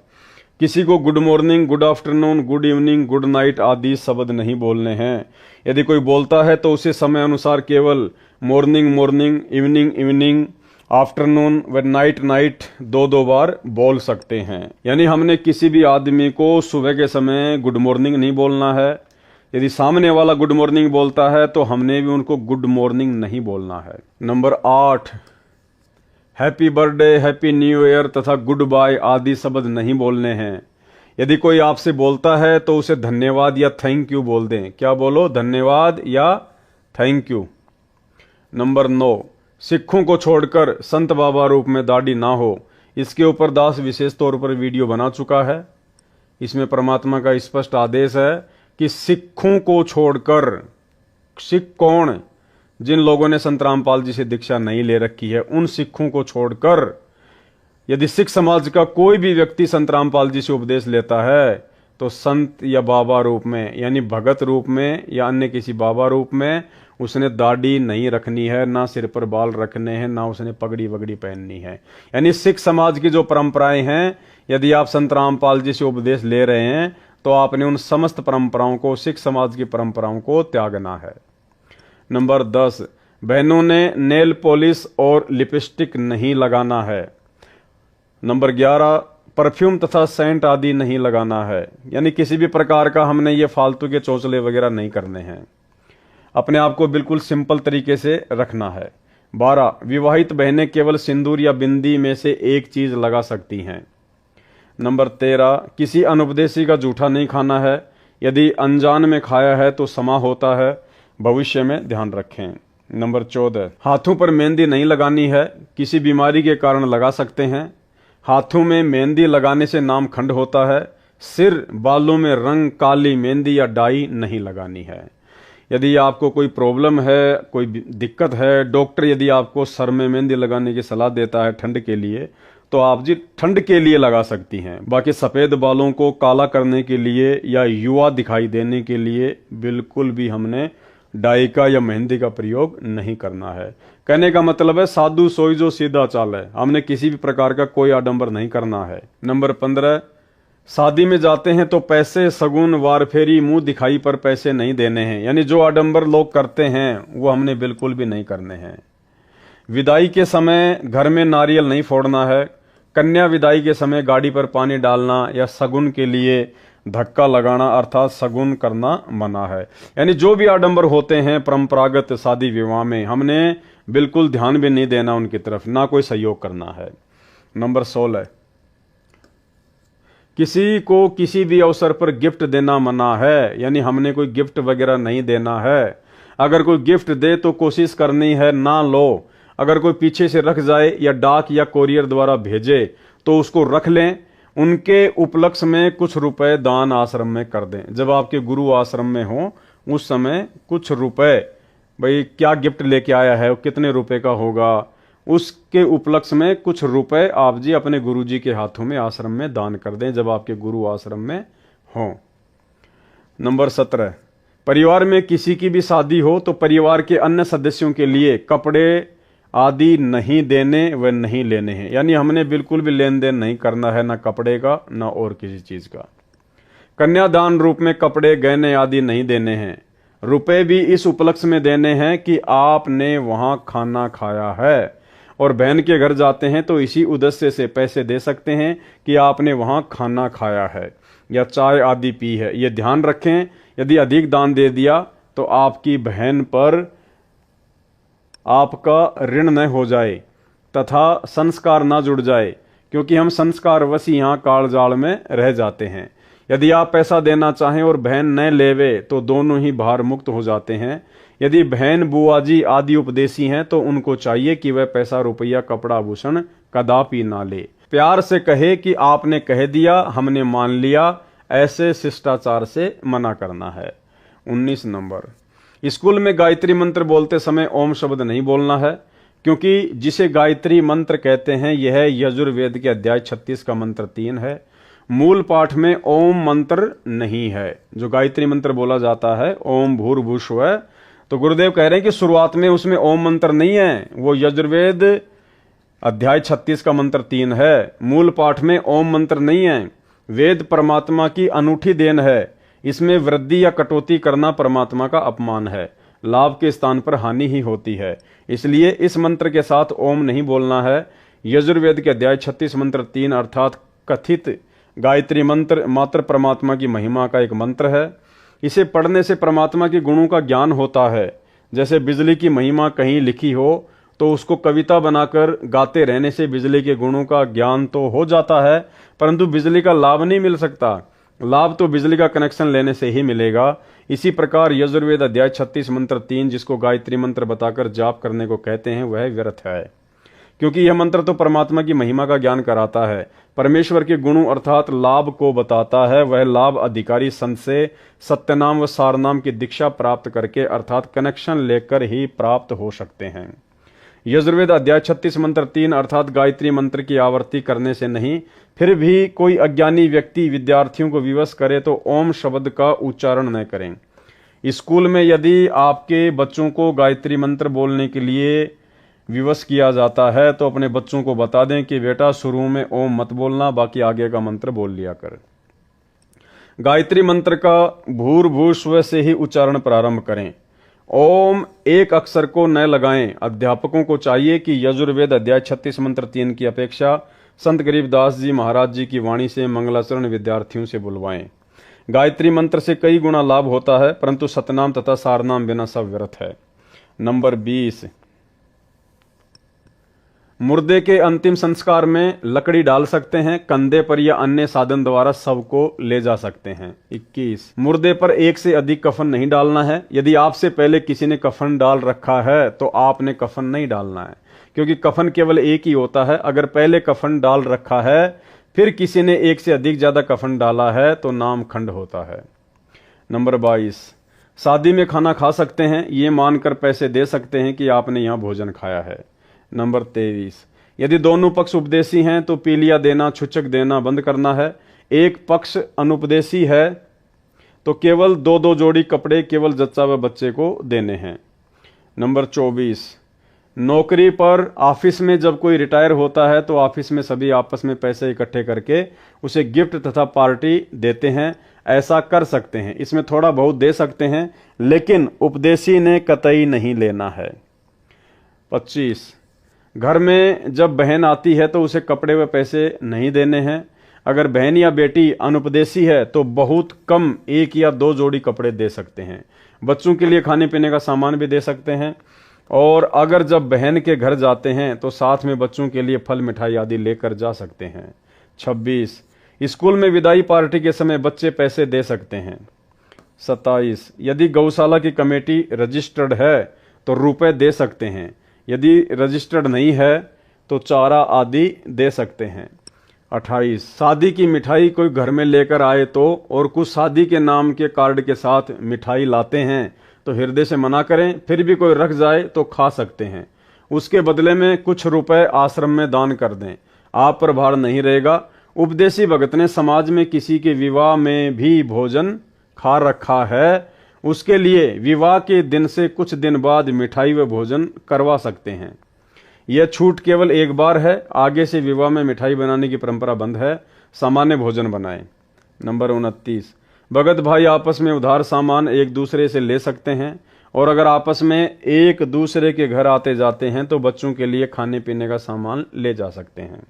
किसी को good morning, good afternoon, good evening, good night आदि शब्द नहीं बोलने हैं। यदि कोई बोलता है तो उसे समय अनुसार केवल morning morning, evening evening, afternoon व नाइट नाइट 2-2 बार बोल सकते हैं। यानी हमने किसी भी आदमी को सुबह के समय गुड मॉर्निंग नहीं बोलना है। यदि सामने वाला गुड मॉर्निंग बोलता है तो हमने भी उनको गुड मॉर्निंग नहीं बोलना है। Number 8, happy birthday, happy new year तथा गुड बाय आदि शब्द नहीं बोलने हैं। यदि कोई आपसे बोलता है तो उसे धन्यवाद या थैंक यू बोल दें। क्या बोलो? धन्यवाद या थैंक यू। नंबर 9, सिखों को छोड़कर संत बाबा रूप में दाढ़ी ना हो। इसके ऊपर दास विशेष तौर पर वीडियो बना चुका है। इसमें परमात्मा का स्पष्ट आदेश है कि सिखों को छोड़कर, सिख कौन? जिन लोगों ने संत रामपाल जी से दीक्षा नहीं ले रखी है, उन सिखों को छोड़कर यदि सिख समाज का कोई भी व्यक्ति संत रामपाल जी से उपदेश लेता है तो संत या बाबा रूप में, यानी भगत रूप में या अन्य किसी बाबा रूप में उसने दाढ़ी नहीं रखनी है, ना सिर पर बाल रखने हैं, ना उसने पगड़ी वगड़ी पहननी है। यानी सिख समाज की जो परंपराएं हैं, यदि आप संत रामपाल जी से उपदेश ले रहे हैं तो आपने उन समस्त परंपराओं को, सिख समाज की परंपराओं को त्यागना है। नंबर 10, बहनों ने नेल पॉलिश और लिपस्टिक नहीं लगाना है। नंबर 11, परफ्यूम तथा सेंट आदि नहीं लगाना है, यानी किसी भी प्रकार का हमने ये फालतू के चौचले वगैरह नहीं करने हैं। अपने आप को बिल्कुल सिंपल तरीके से रखना है। 12, विवाहित बहनें केवल सिंदूर या बिंदी में से एक चीज लगा सकती हैं। नंबर 13, किसी अनुपदेशी का जूठा नहीं खाना है, यदि अनजान में खाया है तो समा होता है, भविष्य में ध्यान रखें। नंबर 14, हाथों पर मेहंदी नहीं लगानी है, किसी बीमारी के कारण लगा सकते हैं। हाथों में मेहंदी लगाने से नाम खंड होता है। सिर बालों में रंग, काली मेहंदी या डाई नहीं लगानी है। यदि आपको कोई प्रॉब्लम है, कोई दिक्कत है, डॉक्टर यदि आपको सर में मेहंदी लगाने की सलाह देता है ठंड के लिए, तो आप जी ठंड के लिए लगा सकती हैं। बाकी सफ़ेद बालों को काला करने के लिए या युवा दिखाई देने के लिए बिल्कुल भी हमने डाई का या मेहंदी का प्रयोग नहीं करना है। कहने का मतलब है साधु सोई जो सीधा चाल है, हमने किसी भी प्रकार का कोई आडंबर नहीं करना है। नंबर 15, शादी में जाते हैं तो पैसे, सगुन, वार फेरी, मुंह दिखाई पर पैसे नहीं देने हैं, यानी जो आडंबर लोग करते हैं वो हमने बिल्कुल भी नहीं करने हैं। विदाई के समय घर में नारियल नहीं फोड़ना है। कन्या विदाई के समय गाड़ी पर पानी डालना या सगुन के लिए धक्का लगाना अर्थात सगुन करना मना है। यानी जो भी आडंबर होते हैं परंपरागत शादी विवाह में, हमने बिल्कुल ध्यान भी नहीं देना उनकी तरफ, ना कोई सहयोग करना है। नंबर 16, किसी को किसी भी अवसर पर गिफ्ट देना मना है, यानी हमने कोई गिफ्ट वगैरह नहीं देना है। अगर कोई गिफ्ट दे तो कोशिश करनी है ना लो। अगर कोई पीछे से रख जाए या डाक या कोरियर द्वारा भेजे तो उसको रख लें। उनके उपलक्ष्य में कुछ रुपए दान आश्रम में कर दें। जब आपके गुरु आश्रम में हो उस समय कुछ रुपए, भाई क्या गिफ्ट लेके आया है, कितने रुपए का होगा, उसके उपलक्ष्य में कुछ रुपए आप जी अपने गुरु जी के हाथों में आश्रम में दान कर दें जब आपके गुरु आश्रम में हो। नंबर 17, परिवार में किसी की भी शादी हो तो परिवार के अन्य सदस्यों के लिए कपड़े आदि नहीं देने व नहीं लेने हैं, यानी हमने बिल्कुल भी लेन देन नहीं करना है, ना कपड़े का ना और किसी चीज का। कन्यादान रूप में कपड़े, गहने आदि नहीं देने हैं। रुपए भी इस उपलक्ष्य में देने हैं कि आपने वहां खाना खाया है, और बहन के घर जाते हैं तो इसी उद्देश्य से पैसे दे सकते हैं कि आपने वहां खाना खाया है या चाय आदि पी है। ये ध्यान रखें, यदि अधिक दान दे दिया तो आपकी बहन पर आपका ऋण न हो जाए तथा संस्कार ना जुड़ जाए, क्योंकि हम संस्कारवश यहाँ काल जाल में रह जाते हैं। यदि आप पैसा देना चाहें और बहन न लेवे तो दोनों ही भार मुक्त हो जाते हैं। यदि बहन, बुआ जी आदि उपदेशी हैं तो उनको चाहिए कि वह पैसा, रुपया, कपड़ा, आभूषण कदापि ना ले। प्यार से कहे कि आपने कह दिया, हमने मान लिया, ऐसे शिष्टाचार से मना करना है। 19 नंबर, स्कूल में गायत्री मंत्र बोलते समय ओम शब्द नहीं बोलना है, क्योंकि जिसे गायत्री मंत्र कहते हैं यह यजुर्वेद के अध्याय 36 का मंत्र 3 है। मूल पाठ में ओम मंत्र नहीं है। जो गायत्री मंत्र बोला जाता है ओम भूर्भुवस्सुवः, तो गुरुदेव कह रहे हैं कि शुरुआत में उसमें ओम मंत्र नहीं है, वो यजुर्वेद अध्याय 36 का मंत्र 3 है। मूल पाठ में ओम मंत्र नहीं है। वेद परमात्मा की अनूठी देन है, इसमें वृद्धि या कटौती करना परमात्मा का अपमान है, लाभ के स्थान पर हानि ही होती है। इसलिए इस मंत्र के साथ ओम नहीं बोलना है। यजुर्वेद के अध्याय 36 मंत्र 3 अर्थात कथित गायत्री मंत्र मात्र परमात्मा की महिमा का एक मंत्र है। इसे पढ़ने से परमात्मा के गुणों का ज्ञान होता है। जैसे बिजली की महिमा कहीं लिखी हो तो उसको कविता बनाकर गाते रहने से बिजली के गुणों का ज्ञान तो हो जाता है, परंतु बिजली का लाभ नहीं मिल सकता। लाभ तो बिजली का कनेक्शन लेने से ही मिलेगा। इसी प्रकार यजुर्वेद अध्याय 36 मंत्र 3 जिसको गायत्री मंत्र बताकर जाप करने को कहते हैं वह व्यर्थ है, क्योंकि यह मंत्र तो परमात्मा की महिमा का ज्ञान कराता है, परमेश्वर के गुणों अर्थात लाभ को बताता है। वह लाभ अधिकारी संत से सत्यनाम व सारनाम की दीक्षा प्राप्त करके अर्थात कनेक्शन लेकर ही प्राप्त हो सकते हैं। यजुर्वेद अध्याय 36 मंत्र 3 अर्थात गायत्री मंत्र की आवृत्ति करने से नहीं, फिर भी कोई अज्ञानी व्यक्ति विद्यार्थियों को विवश करे तो ओम शब्द का उच्चारण न करें। स्कूल में यदि आपके बच्चों को गायत्री मंत्र बोलने के लिए विवश किया जाता है तो अपने बच्चों को बता दें कि बेटा शुरू में ओम मत बोलना, बाकी आगे का मंत्र बोल लिया कर। गायत्री मंत्र का भूर्भुवस्व से ही उच्चारण प्रारंभ करें। ओम एक अक्षर को न लगाएं। अध्यापकों को चाहिए कि यजुर्वेद अध्याय 36 मंत्र 3 की अपेक्षा संत गरीबदास जी महाराज जी की वाणी से मंगलाचरण विद्यार्थियों से बुलवाएं। गायत्री मंत्र से कई गुना लाभ होता है, परंतु सतनाम तथा सारनाम बिना सब व्यर्थ है। नंबर 20, मुर्दे के अंतिम संस्कार में लकड़ी डाल सकते हैं, कंधे पर या अन्य साधन द्वारा शव को ले जा सकते हैं। 21, मुर्दे पर एक से अधिक कफन नहीं डालना है। यदि आपसे पहले किसी ने कफन डाल रखा है तो आपने कफन नहीं डालना है, क्योंकि कफन केवल एक ही होता है। अगर पहले कफन डाल रखा है फिर किसी ने एक से अधिक ज्यादा कफन डाला है तो नाम खंड होता है। नंबर 22, शादी में खाना खा सकते हैं, ये मानकर पैसे दे सकते हैं कि आपने यहां भोजन खाया है। नंबर 23, यदि दोनों पक्ष उपदेशी हैं तो पीलिया देना, छुचक देना बंद करना है। एक पक्ष अनुपदेशी है तो केवल 2-2 जोड़ी कपड़े केवल जच्चा व बच्चे को देने हैं। नंबर 24, नौकरी पर ऑफिस में जब कोई रिटायर होता है तो ऑफिस में सभी आपस में पैसे इकट्ठे करके उसे गिफ्ट तथा पार्टी देते हैं। ऐसा कर सकते हैं, इसमें थोड़ा बहुत दे सकते हैं, लेकिन उपदेशी ने कतई नहीं लेना है। 25, घर में जब बहन आती है तो उसे कपड़े व पैसे नहीं देने हैं। अगर बहन या बेटी अनुपदेशी है तो बहुत कम 1 या 2 जोड़ी कपड़े दे सकते हैं। बच्चों के लिए खाने पीने का सामान भी दे सकते हैं। और अगर जब बहन के घर जाते हैं तो साथ में बच्चों के लिए फल मिठाई आदि लेकर जा सकते हैं। 26, स्कूल में विदाई पार्टी के समय बच्चे पैसे दे सकते हैं। 27, यदि गौशाला की कमेटी रजिस्टर्ड है तो रुपए दे सकते हैं। यदि रजिस्टर्ड नहीं है तो चारा आदि दे सकते हैं। 28, शादी की मिठाई कोई घर में लेकर आए तो और कुछ शादी के नाम के कार्ड के साथ मिठाई लाते हैं तो हृदय से मना करें। फिर भी कोई रख जाए तो खा सकते हैं। उसके बदले में कुछ रुपए आश्रम में दान कर दें, आप पर भार नहीं रहेगा। उपदेशी भगत ने समाज में किसी के विवाह में भी भोजन खा रखा है, उसके लिए विवाह के दिन से कुछ दिन बाद मिठाई व भोजन करवा सकते हैं। यह छूट केवल एक बार है, आगे से विवाह में मिठाई बनाने की परंपरा बंद है। सामान्य भोजन बनाएं। नंबर 29, भगत भाई आपस में उधार सामान एक दूसरे से ले सकते हैं, और अगर आपस में एक दूसरे के घर आते जाते हैं तो बच्चों के लिए खाने पीने का सामान ले जा सकते हैं।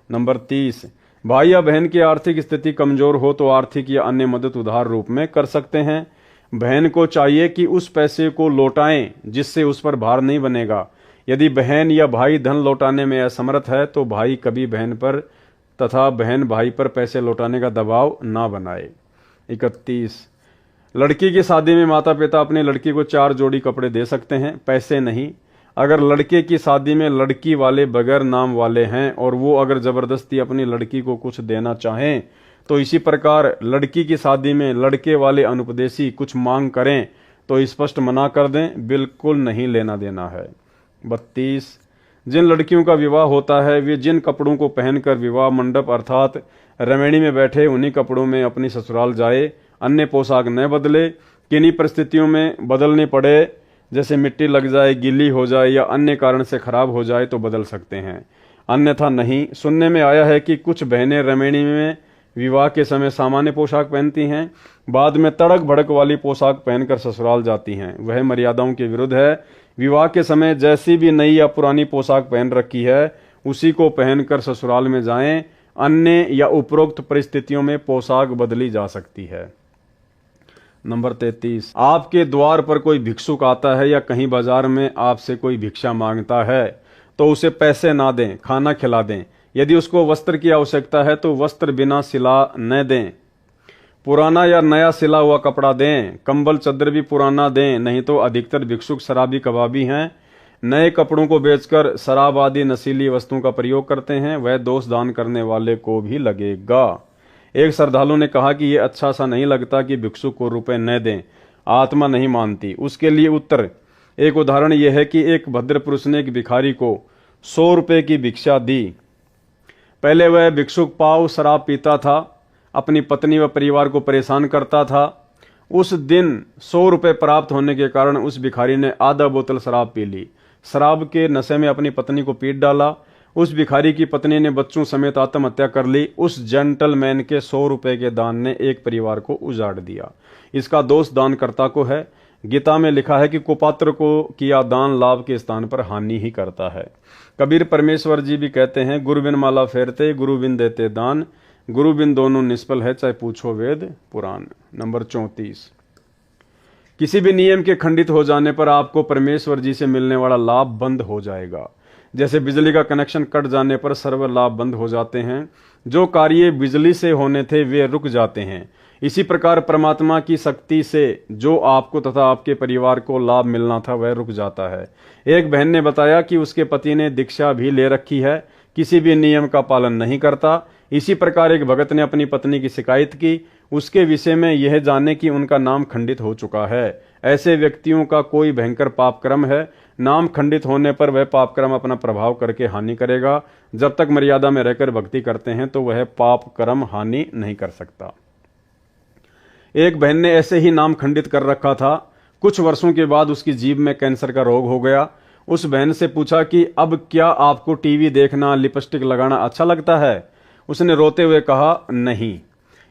नंबर 30, भाई या बहन की आर्थिक स्थिति कमजोर हो तो आर्थिक या अन्य मदद उधार रूप में कर सकते हैं। बहन को चाहिए कि उस पैसे को लौटाएं जिससे उस पर भार नहीं बनेगा। यदि बहन या भाई धन लौटाने में असमर्थ है तो भाई कभी बहन पर तथा बहन भाई पर पैसे लौटाने का दबाव ना बनाए। 31, लड़की की शादी में माता पिता अपनी लड़की को 4 जोड़ी कपड़े दे सकते हैं, पैसे नहीं। अगर लड़के की शादी में लड़की वाले बगैर नाम वाले हैं और वो अगर जबरदस्ती अपनी लड़की को कुछ देना चाहें तो इसी प्रकार लड़की की शादी में लड़के वाले अनुपदेशी कुछ मांग करें तो स्पष्ट मना कर दें, बिल्कुल नहीं लेना देना है। 32, जिन लड़कियों का विवाह होता है वे जिन कपड़ों को पहनकर विवाह मंडप अर्थात रमणी में बैठे उन्हीं कपड़ों में अपनी ससुराल जाए, अन्य पोशाक न बदले। किन्हीं परिस्थितियों में बदलने पड़े, जैसे मिट्टी लग जाए, गीली हो जाए या अन्य कारण से खराब हो जाए तो बदल सकते हैं, अन्यथा नहीं। सुनने में आया है कि कुछ बहनें रमणी में विवाह के समय सामान्य पोशाक पहनती हैं, बाद में तड़क भड़क वाली पोशाक पहनकर ससुराल जाती हैं। वह मर्यादाओं के विरुद्ध है। विवाह के समय जैसी भी नई या पुरानी पोशाक पहन रखी है उसी को पहनकर ससुराल में जाएं। अन्य या उपरोक्त परिस्थितियों में पोशाक बदली जा सकती है। नंबर 33, आपके द्वार पर कोई भिक्षुक आता है या कहीं बाजार में आपसे कोई भिक्षा मांगता है तो उसे पैसे ना दें, खाना खिला दें। यदि उसको वस्त्र की आवश्यकता है तो वस्त्र बिना सिला न दें, पुराना या नया सिला हुआ कपड़ा दें। कंबल चादर भी पुराना दें, नहीं तो अधिकतर भिक्षुक शराबी कबाबी हैं, नए कपड़ों को बेचकर शराब आदि नशीली वस्तुओं का प्रयोग करते हैं, वह दोष दान करने वाले को भी लगेगा। एक श्रद्धालु ने कहा कि यह अच्छा सा नहीं लगता कि भिक्षुक को रुपए न दें, आत्मा नहीं मानती। उसके लिए उत्तर, एक उदाहरण यह है कि एक भद्र पुरुष ने एक भिखारी को 100 रुपए की भिक्षा दी। पहले वह भिक्षुक पाव शराब पीता था, अपनी पत्नी व परिवार को परेशान करता था। उस दिन 100 रुपए प्राप्त होने के कारण उस भिखारी ने आधा बोतल शराब पी ली। शराब के नशे में अपनी पत्नी को पीट डाला। उस भिखारी की पत्नी ने बच्चों समेत आत्महत्या कर ली। उस जेंटलमैन के 100 रुपए के दान ने एक परिवार को उजाड़ दिया। इसका दोष दानकर्ता को है। गीता में लिखा है कि कुपात्र को किया दान लाभ के स्थान पर हानि ही करता है। कबीर परमेश्वर जी भी कहते हैं, गुरु बिन माला फेरते, गुरु बिन देते दान, गुरु बिन दोनों निष्फल है, चाहे पूछो वेद पुराण। नंबर 34, किसी भी नियम के खंडित हो जाने पर आपको परमेश्वर जी से मिलने वाला लाभ बंद हो जाएगा। जैसे बिजली का कनेक्शन कट जाने पर सर्व लाभ बंद हो जाते हैं, जो कार्य बिजली से होने थे वे रुक जाते हैं। इसी प्रकार परमात्मा की शक्ति से जो आपको तथा आपके परिवार को लाभ मिलना था वह रुक जाता है। एक बहन ने बताया कि उसके पति ने दीक्षा भी ले रखी है, किसी भी नियम का पालन नहीं करता। इसी प्रकार एक भगत ने अपनी पत्नी की शिकायत की, उसके विषय में यह जाने कि उनका नाम खंडित हो चुका है। ऐसे व्यक्तियों का कोई भयंकर पाप कर्म है। नाम खंडित होने पर वह पाप कर्म अपना प्रभाव करके हानि करेगा। जब तक मर्यादा में रहकर भक्ति करते हैं तो वह पाप कर्म हानि नहीं कर सकता। एक बहन ने ऐसे ही नाम खंडित कर रखा था। कुछ वर्षों के बाद उसकी जीभ में कैंसर का रोग हो गया। उस बहन से पूछा कि अब क्या आपको टीवी देखना, लिपस्टिक लगाना अच्छा लगता है? उसने रोते हुए कहा, नहीं।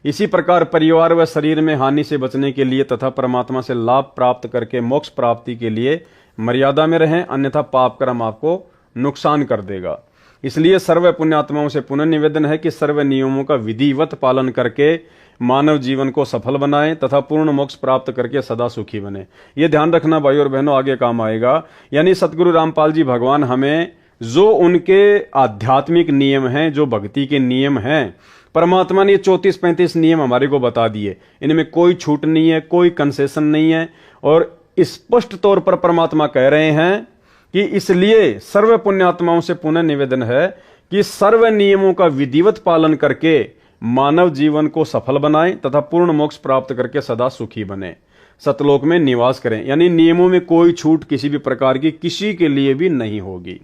इसी प्रकार परिवार व शरीर में हानि से बचने के लिए तथा परमात्मा से लाभ प्राप्त करके मोक्ष प्राप्ति के लिए मर्यादा में रहें, अन्यथा पाप कर्म आपको नुकसान कर देगा। इसलिए सर्व पुण्यात्माओं से पुनः निवेदन है कि सर्व नियमों का विधिवत पालन करके मानव जीवन को सफल बनाएं तथा पूर्ण मोक्ष प्राप्त करके सदा सुखी बने। ये ध्यान रखना भाई और बहनों, आगे काम आएगा। यानी सतगुरु रामपाल जी भगवान हमें जो उनके आध्यात्मिक नियम हैं, जो भक्ति के नियम हैं, परमात्मा ने 34-35 नियम हमारे को बता दिए। इनमें कोई छूट नहीं है, कोई कंसेशन नहीं है। और स्पष्ट तौर पर परमात्मा कह रहे हैं कि इसलिए सर्व पुण्यात्माओं से पुनः निवेदन है कि सर्व नियमों का विधिवत पालन करके मानव जीवन को सफल बनाएं तथा पूर्ण मोक्ष प्राप्त करके सदा सुखी बने, सतलोक में निवास करें। यानी नियमों में कोई छूट किसी भी प्रकार की किसी के लिए भी नहीं होगी।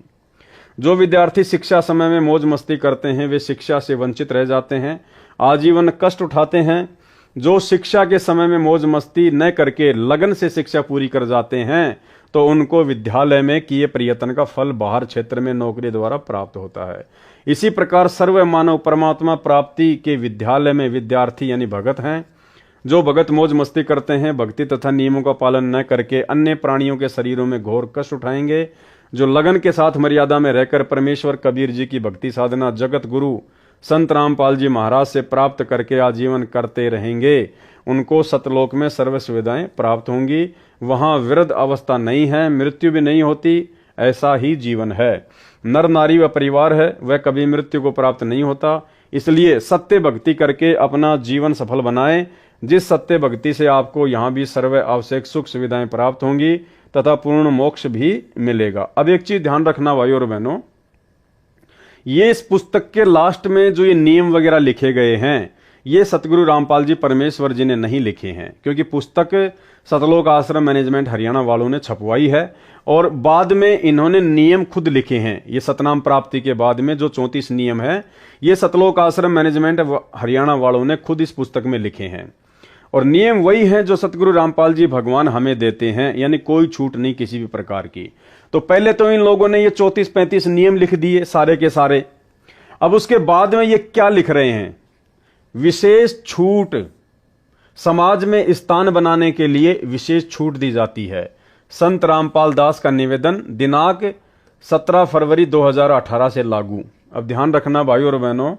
जो विद्यार्थी शिक्षा समय में मौज मस्ती करते हैं वे शिक्षा से वंचित रह जाते हैं, आजीवन कष्ट उठाते हैं। जो शिक्षा के समय में मौज मस्ती न करके लगन से शिक्षा पूरी कर जाते हैं तो उनको विद्यालय में किए प्रयत्न का फल बाहर क्षेत्र में नौकरी द्वारा प्राप्त होता है। इसी प्रकार सर्व मानव परमात्मा प्राप्ति के विद्यालय में विद्यार्थी यानी भगत हैं। जो भगत मौज मस्ती करते हैं, भक्ति तथा नियमों का पालन न करके अन्य प्राणियों के शरीरों में घोर कष्ट उठाएंगे। जो लगन के साथ मर्यादा में रहकर परमेश्वर कबीर जी की भक्ति साधना जगत गुरु संत रामपाल जी महाराज से प्राप्त करके आजीवन करते रहेंगे, उनको सतलोक में सर्व सुविधाएं प्राप्त होंगी। वहां वृद्ध अवस्था नहीं है, मृत्यु भी नहीं होती। ऐसा ही जीवन है। नर नारी व परिवार है, वह कभी मृत्यु को प्राप्त नहीं होता। इसलिए सत्य भक्ति करके अपना जीवन सफल बनाएं। जिस सत्य भक्ति से आपको यहाँ भी सर्व आवश्यक सुख सुविधाएं प्राप्त होंगी तथा पूर्ण मोक्ष भी मिलेगा। अब एक चीज ध्यान रखना भाई और बहनों, ये इस पुस्तक के लास्ट में जो ये नियम वगैरह लिखे गए हैं ये सतगुरु रामपाल जी परमेश्वर जी ने नहीं लिखे हैं, क्योंकि पुस्तक सतलोक आश्रम मैनेजमेंट हरियाणा वालों ने छपवाई है और बाद में इन्होंने नियम खुद लिखे हैं। ये सतनाम प्राप्ति के बाद में जो 34 नियम है ये सतलोक आश्रम मैनेजमेंट हरियाणा वालों ने खुद इस पुस्तक में लिखे हैं और नियम वही हैं जो सतगुरु रामपाल जी भगवान हमें देते हैं, यानी कोई छूट नहीं किसी भी प्रकार की। तो पहले तो इन लोगों ने ये 34-35 नियम लिख दिए सारे के सारे। अब उसके बाद में ये क्या लिख रहे हैं, विशेष छूट, समाज में स्थान बनाने के लिए विशेष छूट दी जाती है। संत रामपाल दास का निवेदन दिनांक 17 फरवरी 2018 से लागू। अब ध्यान रखना भाई और बहनों,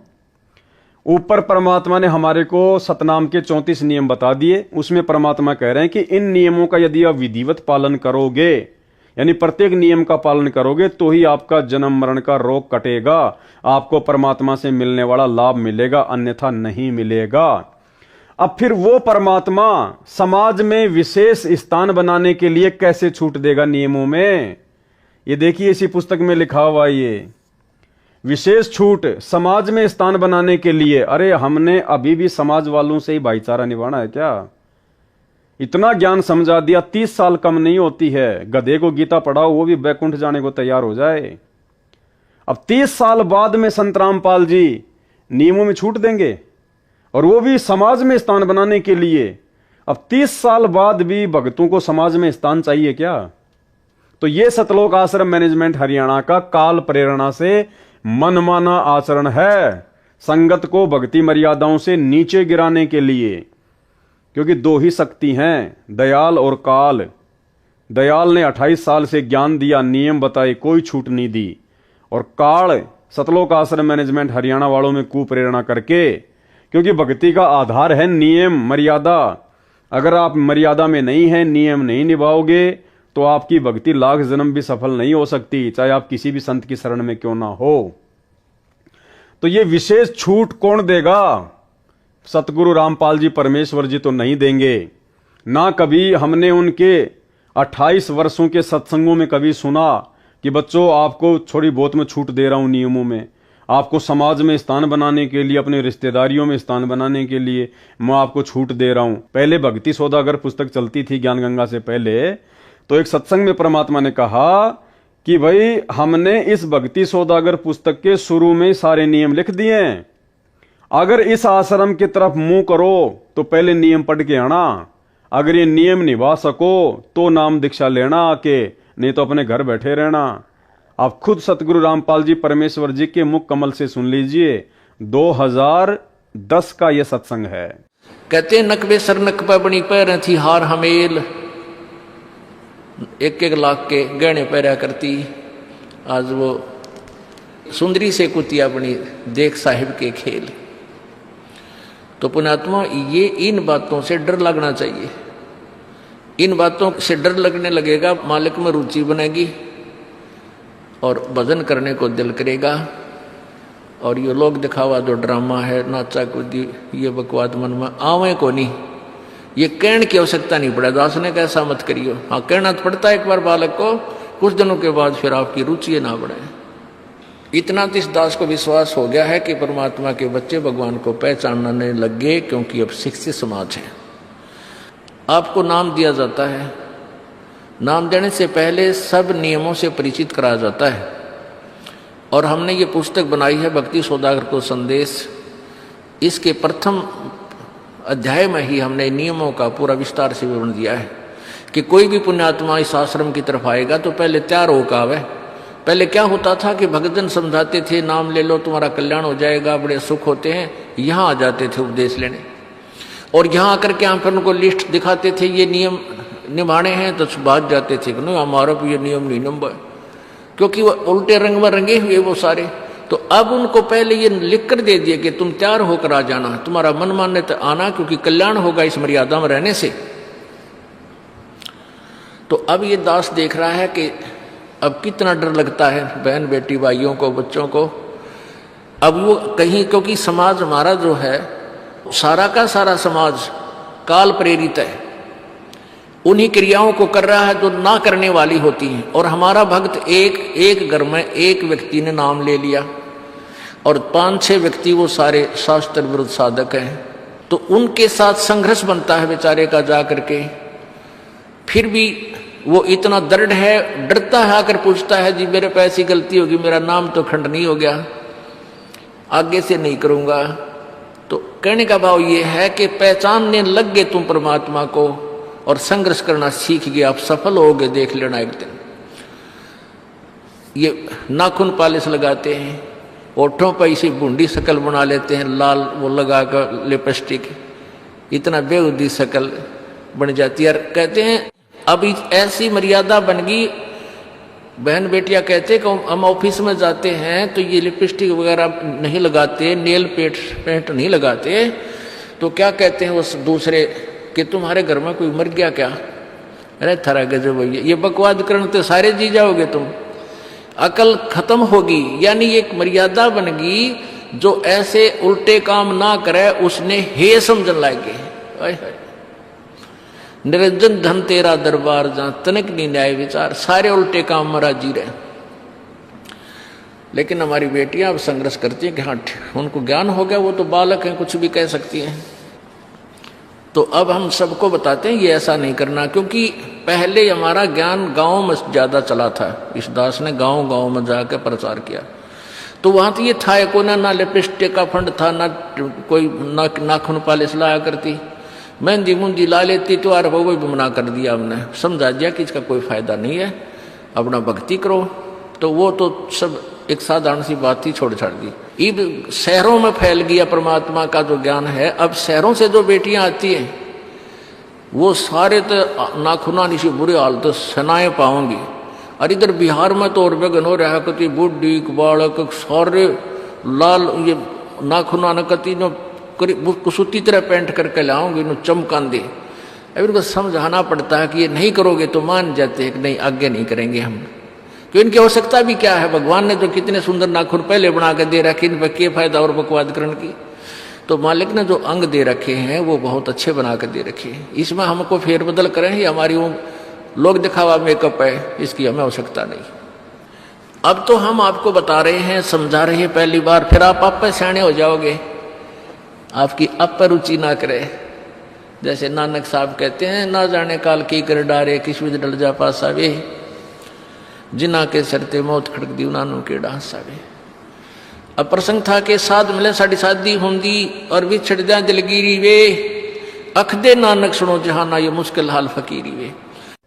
ऊपर परमात्मा ने हमारे को सतनाम के 34 नियम बता दिए। उसमें परमात्मा कह रहे हैं कि इन नियमों का यदि आप विधिवत पालन करोगे, यानी प्रत्येक नियम का पालन करोगे तो ही आपका जन्म मरण का रोग कटेगा, आपको परमात्मा से मिलने वाला लाभ मिलेगा, अन्यथा नहीं मिलेगा। अब फिर वो परमात्मा समाज में विशेष स्थान बनाने के लिए कैसे छूट देगा नियमों में? ये देखिए इसी पुस्तक में लिखा हुआ ये विशेष छूट समाज में स्थान बनाने के लिए। अरे हमने अभी भी समाज वालों से ही भाईचारा निभाना है क्या? इतना ज्ञान समझा दिया, 30 साल कम नहीं होती है। गधे को गीता पढ़ाओ वो भी बैकुंठ जाने को तैयार हो जाए। अब 30 साल बाद में संत रामपाल जी नियमों में छूट देंगे और वो भी समाज में स्थान बनाने के लिए। अब 30 साल बाद भी भक्तों को समाज में स्थान चाहिए क्या? तो ये सतलोक आश्रम मैनेजमेंट हरियाणा का काल प्रेरणा से मनमाना आचरण है, संगत को भक्ति मर्यादाओं से नीचे गिराने के लिए। क्योंकि दो ही शक्ति हैं, दयाल और काल। दयाल ने 28 साल से ज्ञान दिया, नियम बताए, कोई छूट नहीं दी। और काल सतलोक आश्रम मैनेजमेंट हरियाणा वालों में कुप्रेरणा करके, क्योंकि भक्ति का आधार है नियम मर्यादा। अगर आप मर्यादा में नहीं हैं, नियम नहीं निभाओगे, तो आपकी भक्ति लाख जन्म भी सफल नहीं हो सकती, चाहे आप किसी भी संत की शरण में क्यों ना हो। तो ये विशेष छूट कौन देगा? सतगुरु रामपाल जी परमेश्वर जी तो नहीं देंगे ना। कभी हमने उनके 28 वर्षों के सत्संगों में कभी सुना कि बच्चों आपको थोड़ी बहुत में छूट दे रहा हूं नियमों में, आपको समाज में स्थान बनाने के लिए, अपने रिश्तेदारियों में स्थान बनाने के लिए मैं आपको छूट दे रहा हूं। पहले भक्ति सौदागर पुस्तक चलती थी ज्ञान गंगा से पहले, तो एक सत्संग में परमात्मा ने कहा कि भाई हमने इस भक्ति सौदागर पुस्तक के शुरू में सारे नियम लिख दिए हैं, अगर इस आश्रम की तरफ मुंह करो तो पहले नियम पढ़ के आना, अगर ये नियम निभा सको तो नाम दीक्षा लेना आके, नहीं तो अपने घर बैठे रहना। आप खुद सतगुरु रामपाल जी परमेश्वर जी के मुख कमल से सुन लीजिए, 2010 का यह सत्संग है। कहते नकबे सर नकबा बनी पैर थी हार हमेल, 1-1 लाख के गहने पहरा करती, आज वो सुंदरी से कुतिया बनी देख साहिब के खेल। तो पुण्यात्मा, ये इन बातों से डर लगना चाहिए। इन बातों से डर लगने लगेगा, मालिक में रुचि बनेगी और भजन करने को दिल करेगा। और ये लोग दिखावा जो ड्रामा है, नाचा कूदी, ये बकवाद मन में आवे को नहीं, ये कहने की आवश्यकता नहीं पड़े। दास ने कैसा मत करियो, हाँ कहना तो पड़ता है एक बार बालक को, कुछ दिनों के बाद फिर आपकी रुचि ना बढ़े। इतना तो इस दास को विश्वास हो गया है कि परमात्मा के बच्चे भगवान को पहचानने लग गए, क्योंकि अब शिक्षित समाज है। आपको नाम दिया जाता है, नाम देने से पहले सब नियमों से परिचित कराया जाता है। और हमने ये पुस्तक बनाई है भक्ति सौदागर को संदेश, इसके प्रथम अध्याय में ही हमने नियमों का पूरा विस्तार से विवरण दिया है कि कोई भी पुण्यात्मा इस आश्रम की तरफ आएगा तो पहले तैयार होकर आवे। पहले क्या होता था कि भक्तजन समझाते थे, नाम ले लो तुम्हारा कल्याण हो जाएगा, बड़े सुख होते हैं, यहाँ आ जाते थे उपदेश लेने, और यहाँ आकर के हम फिर उनको लिस्ट दिखाते थे, ये नियम निभाने हैं, तो भाग जाते थे कि नहीं हमारा भी ये नियम नहीं नंबर, क्योंकि वो उल्टे रंग में रंगे हुए वो सारे। तो अब उनको पहले ये लिख कर दे दिए कि तुम तैयार होकर आ जाना, तुम्हारा मन मानने तो आना, क्योंकि कल्याण होगा इस मर्यादा में रहने से। तो अब ये दास देख रहा है कि अब कितना डर लगता है बहन बेटी भाइयों को, बच्चों को। अब वो कहीं, क्योंकि समाज हमारा जो है सारा का सारा समाज काल प्रेरित है, उन्हीं क्रियाओं को कर रहा है जो ना करने वाली होती हैं। और हमारा भक्त एक घर में एक व्यक्ति ने नाम ले लिया और 5-6 व्यक्ति वो सारे शास्त्र विरुद्ध साधक हैं, तो उनके साथ संघर्ष बनता है बेचारे का जा करके। फिर भी वो इतना दृढ़ है, डरता है, आकर पूछता है जी मेरे पे ऐसी गलती होगी, मेरा नाम तो खंड नहीं हो गया, आगे से नहीं करूंगा। तो कहने का भाव ये है कि पहचानने लग गए तुम परमात्मा को और संघर्ष करना सीख गए, आप सफल होगे, देख लेना एक दिन। ये नाखून पालिश लगाते हैं, ओठों पर इसी बूंदी शकल बना लेते हैं, लाल वो लगा कर लिपस्टिक, इतना बेहुदी शकल बन जाती है। कहते हैं अब ऐसी मर्यादा बन गई, बहन बेटियां कहते हैं कि हम ऑफिस में जाते हैं तो ये लिपस्टिक वगैरह नहीं लगाते, नेल पेंट नहीं लगाते, तो क्या कहते हैं उस दूसरे कि तुम्हारे घर में कोई मर गया क्या? अरे थारा गजब भैया, ये बकवाद करने तो सारे जी जाओगे तुम, अकल खत्म होगी। यानी एक मर्यादा बन गई, जो ऐसे उल्टे काम ना करे उसने हे समझन लागे। निरंजन धन तेरा दरबार जहां तनिक नहीं न्याय विचार, सारे उल्टे काम में राजी रहे। लेकिन हमारी बेटियां अब संघर्ष करती हैं कि हाँ उनको ज्ञान हो गया, वो तो बालक हैं, कुछ भी कह सकती हैं। तो अब हम सबको बताते हैं ये ऐसा नहीं करना, क्योंकि पहले हमारा ज्ञान गांव में ज्यादा चला था। इस दास ने गांव में जाकर प्रचार किया, तो वहां तो ये था को ना लिपस्टिक का फंड था, ना कोई नाखून पालिश लाया करती, मेहंदी मुंदी ला लेती, तो यार वो भी मना कर दिया हमने, समझा दिया कि इसका कोई फायदा नहीं है, अपना भक्ति करो। तो वो तो सब एक साधारण सी बात थी, छोड़ छाड़ दी। अब शहरों में फैल गया परमात्मा का जो ज्ञान है। अब शहरों से जो बेटियां आती हैं वो सारे तो नाखुनानी सी बुरी हालत सनाए पाओगी। और इधर बिहार में तो और बेगन हो रहा है, कति बुढ़ी बालक सारे लाल ये नाखुना न कति नो कुसुती तरह पेंट करके लाओगे नो चमकान दे। अब इनको समझाना पड़ता है कि ये नहीं करोगे तो मान जाते हैं कि नहीं आगे नहीं करेंगे हम, कि इनकी आवश्यकता भी क्या है। भगवान ने तो कितने सुंदर नाखून पहले बना के दे रखे, इन पर क्या फायदा और बकवाद करने की। तो मालिक ने जो अंग दे रखे हैं वो बहुत अच्छे बना के दे रखे हैं, इसमें हमको फेरबदल करें ये हमारी वो लोग दिखावा मेकअप है, इसकी हमें आवश्यकता नहीं। अब तो हम आपको बता रहे हैं, समझा रहे हैं पहली बार, फिर आप पे सियाने हो जाओगे, आपकी अब पर रुचि ना करे। जैसे नानक साहब कहते हैं, ना जाने काल की कर डारे किस विध डल जा पासा वे, जिना के सरते मौत खड़क दी उनानू के डांसा वे। अब प्रसंग था कि साध मिले साड़ी शादी होंगी और बिछड़ जा दिलगिरी वे, अख दे नानक सुनो जहाना ये मुश्किल हाल फकीरी वे।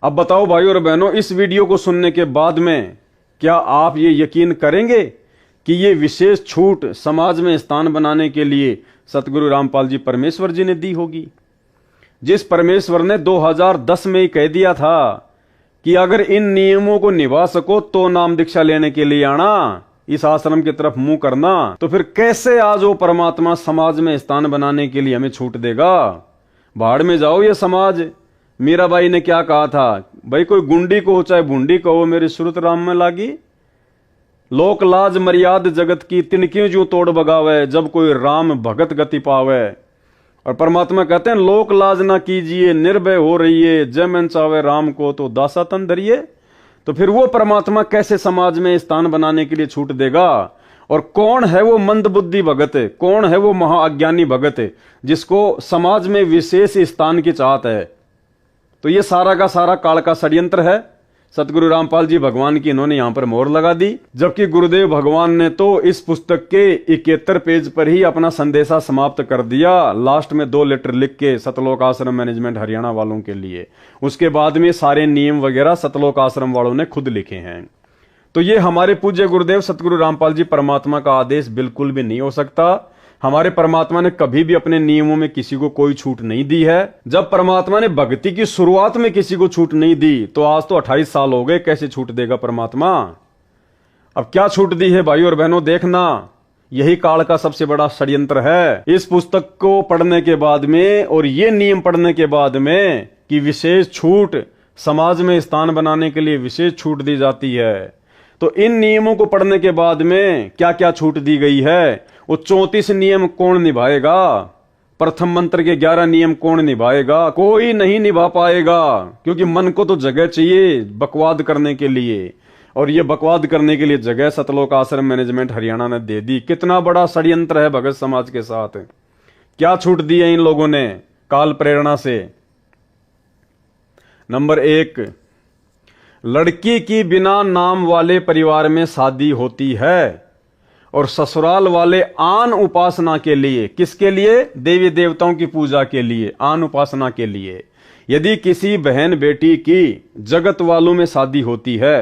अब बताओ भाई और बहनों, इस वीडियो को सुनने के बाद में क्या आप ये यकीन करेंगे कि ये विशेष छूट समाज में स्थान बनाने के लिए सतगुरु रामपाल जी परमेश्वर जी ने दी होगी? जिस परमेश्वर ने 2010 में ही कह दिया था कि अगर इन नियमों को निभा सको तो नाम दीक्षा लेने के लिए आना, इस आश्रम की तरफ मुंह करना, तो फिर कैसे आज वो परमात्मा समाज में स्थान बनाने के लिए हमें छूट देगा? भाड़ में जाओ ये समाज। मीराबाई ने क्या कहा था, भाई कोई गुंडी को चाहे बूंदी कहो मेरी सुरत राम में लागी। लोक लाज मर्याद जगत की तिनकियों जो तोड़ बगावे, जब कोई राम भगत गति पावे। और परमात्मा कहते हैं लोक लाज ना कीजिए, निर्भय हो रहिए, जय मन चावे राम को तो दासा तन धरिए। तो फिर वो परमात्मा कैसे समाज में स्थान बनाने के लिए छूट देगा? और कौन है वो मंदबुद्धि भगत, कौन है वो महाअज्ञानी भगत जिसको समाज में विशेष स्थान की चाहत है? तो ये सारा का सारा काल का षड्यंत्र है। सतगुरु रामपाल जी भगवान की इन्होंने यहां पर मोहर लगा दी, जबकि गुरुदेव भगवान ने तो इस पुस्तक के 71 पेज पर ही अपना संदेशा समाप्त कर दिया। लास्ट में 2 लेटर लिख के सतलोक आश्रम मैनेजमेंट हरियाणा वालों के लिए, उसके बाद में सारे नियम वगैरह सतलोक आश्रम वालों ने खुद लिखे हैं। तो ये हमारे पूज्य गुरुदेव सतगुरु रामपाल जी परमात्मा का आदेश बिल्कुल भी नहीं हो सकता। हमारे परमात्मा ने कभी भी अपने नियमों में किसी को कोई छूट नहीं दी है। जब परमात्मा ने भक्ति की शुरुआत में किसी को छूट नहीं दी तो आज तो 28 साल हो गए, कैसे छूट देगा परमात्मा? अब क्या छूट दी है भाई और बहनों, देखना यही काल का सबसे बड़ा षड्यंत्र है। इस पुस्तक को पढ़ने के बाद में और ये नियम पढ़ने के बाद में कि विशेष छूट समाज में स्थान बनाने के लिए विशेष छूट दी जाती है, तो इन नियमों को पढ़ने के बाद में क्या क्या छूट दी गई है, वो 34 नियम कौन निभाएगा? प्रथम मंत्र के 11 नियम कौन निभाएगा? कोई नहीं निभा पाएगा, क्योंकि मन को तो जगह चाहिए बकवाद करने के लिए, और ये बकवाद करने के लिए जगह सतलोक आश्रम मैनेजमेंट हरियाणा ने दे दी। कितना बड़ा षड्यंत्र है भगत समाज के साथ। क्या छूट दी है इन लोगों ने काल प्रेरणा से? नंबर 1, लड़की की बिना नाम वाले परिवार में शादी होती है और ससुराल वाले आन उपासना के लिए, किसके लिए? देवी देवताओं की पूजा के लिए, आन उपासना के लिए। यदि किसी बहन बेटी की जगत वालों में शादी होती है,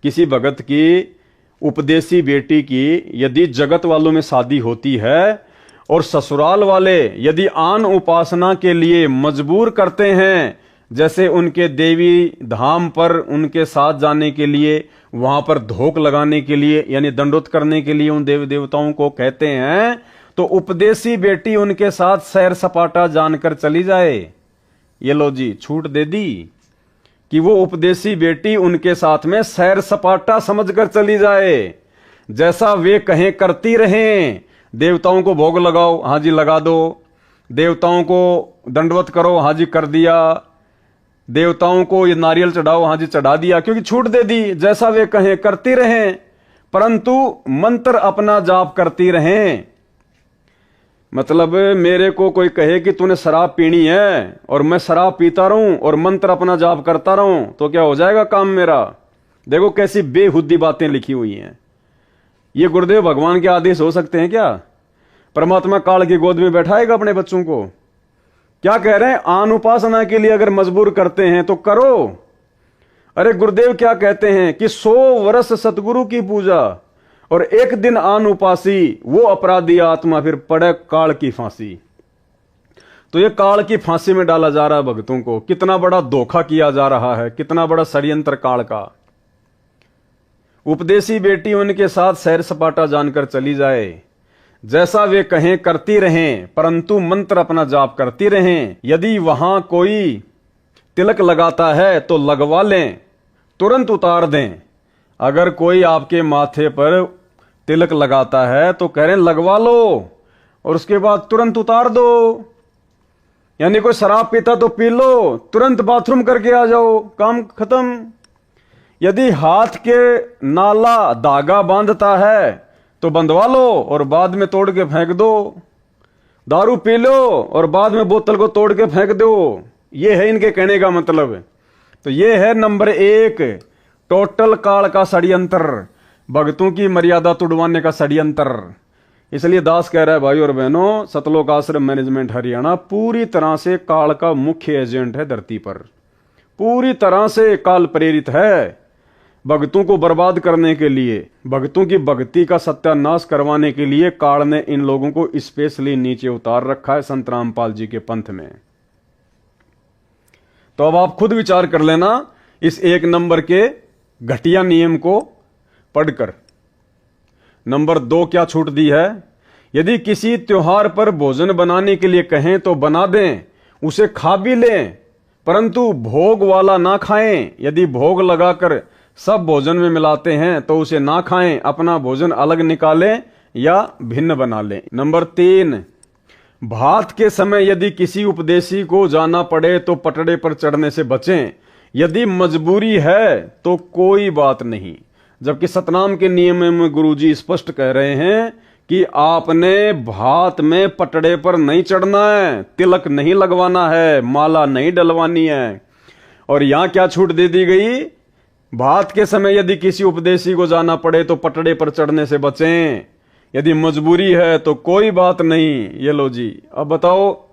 किसी भगत की उपदेशी बेटी की यदि जगत वालों में शादी होती है और ससुराल वाले यदि आन उपासना के लिए मजबूर करते हैं, जैसे उनके देवी धाम पर उनके साथ जाने के लिए, वहां पर धोख लगाने के लिए यानी दंडोत करने के लिए उन देवी देवताओं को कहते हैं, तो उपदेशी बेटी उनके साथ सैर सपाटा जानकर चली जाए। ये लो जी छूट दे दी कि वो उपदेशी बेटी उनके साथ में सैर सपाटा समझकर चली जाए, जैसा वे कहें करती रहें। देवताओं को भोग लगाओ, हाँ जी लगा दो। देवताओं को दंडवत करो, हाँ जी कर दिया। देवताओं को ये नारियल चढ़ाओ, हाँ जी चढ़ा दिया, क्योंकि छूट दे दी। जैसा वे कहें करती रहें, परंतु मंत्र अपना जाप करती रहें। मतलब मेरे को कोई कहे कि तूने शराब पीनी है और मैं शराब पीता रहूं और मंत्र अपना जाप करता रहूं, तो क्या हो जाएगा काम मेरा? देखो कैसी बेहुद्दी बातें लिखी हुई हैं। ये गुरुदेव भगवान के आदेश हो सकते हैं क्या? परमात्मा काल की गोद में बैठाएगा अपने बच्चों को? क्या कह रहे हैं? आन उपासना के लिए अगर मजबूर करते हैं तो करो। अरे गुरुदेव क्या कहते हैं कि 100 वर्ष सतगुरु की पूजा और एक दिन आन उपासी, वो अपराधी आत्मा फिर पड़े काल की फांसी। तो ये काल की फांसी में डाला जा रहा है भक्तों को। कितना बड़ा धोखा किया जा रहा है, कितना बड़ा षड्यंत्र काल का। उपदेशी बेटी उनके साथ सैर सपाटा जानकर चली जाए, जैसा वे कहें करती रहें, परंतु मंत्र अपना जाप करती रहें। यदि वहां कोई तिलक लगाता है तो लगवा लें, तुरंत उतार दें। अगर कोई आपके माथे पर तिलक लगाता है तो कह रहे हैं लगवा लो और उसके बाद तुरंत उतार दो। यानी कोई शराब पीता तो पी लो, तुरंत बाथरूम करके आ जाओ, काम खत्म। यदि हाथ के नाला धागा बांधता है तो बंधवा लो और बाद में तोड़ के फेंक दो। दारू पी लो और बाद में बोतल को तोड़ के फेंक दो। ये है इनके कहने का मतलब। तो ये है नंबर 1 टोटल काल का षड्यंत्र, भक्तों की मर्यादा तुड़वाने का षड्यंत्र। इसलिए दास कह रहा है भाई और बहनों, सतलोक आश्रम मैनेजमेंट हरियाणा पूरी तरह से काल का मुख्य एजेंट है धरती पर। पूरी तरह से काल प्रेरित है भक्तों को बर्बाद करने के लिए, भक्तों की भक्ति का सत्यानाश करवाने के लिए काल ने इन लोगों को स्पेशली नीचे उतार रखा है संत रामपाल जी के पंथ में। तो अब आप खुद विचार कर लेना इस 1 नंबर के घटिया नियम को पढ़कर। नंबर 2 क्या छूट दी है? यदि किसी त्योहार पर भोजन बनाने के लिए कहें तो बना दें, उसे खा भी लें, परंतु भोग वाला ना खाएं। यदि भोग लगाकर सब भोजन में मिलाते हैं तो उसे ना खाएं, अपना भोजन अलग निकालें या भिन्न बना लें। नंबर 3, भात के समय यदि किसी उपदेशी को जाना पड़े तो पटड़े पर चढ़ने से बचें। यदि मजबूरी है तो कोई बात नहीं। जबकि सतनाम के नियम में गुरुजी स्पष्ट कह रहे हैं कि आपने भात में पटड़े पर नहीं चढ़ना है, तिलक नहीं लगवाना है, माला नहीं डलवानी है। और यहां क्या छूट दे दी गई? भात के समय यदि किसी उपदेशी को जाना पड़े तो पटड़े पर चढ़ने से बचें। यदि मजबूरी है तो कोई बात नहीं। ये लो जी, अब बताओ,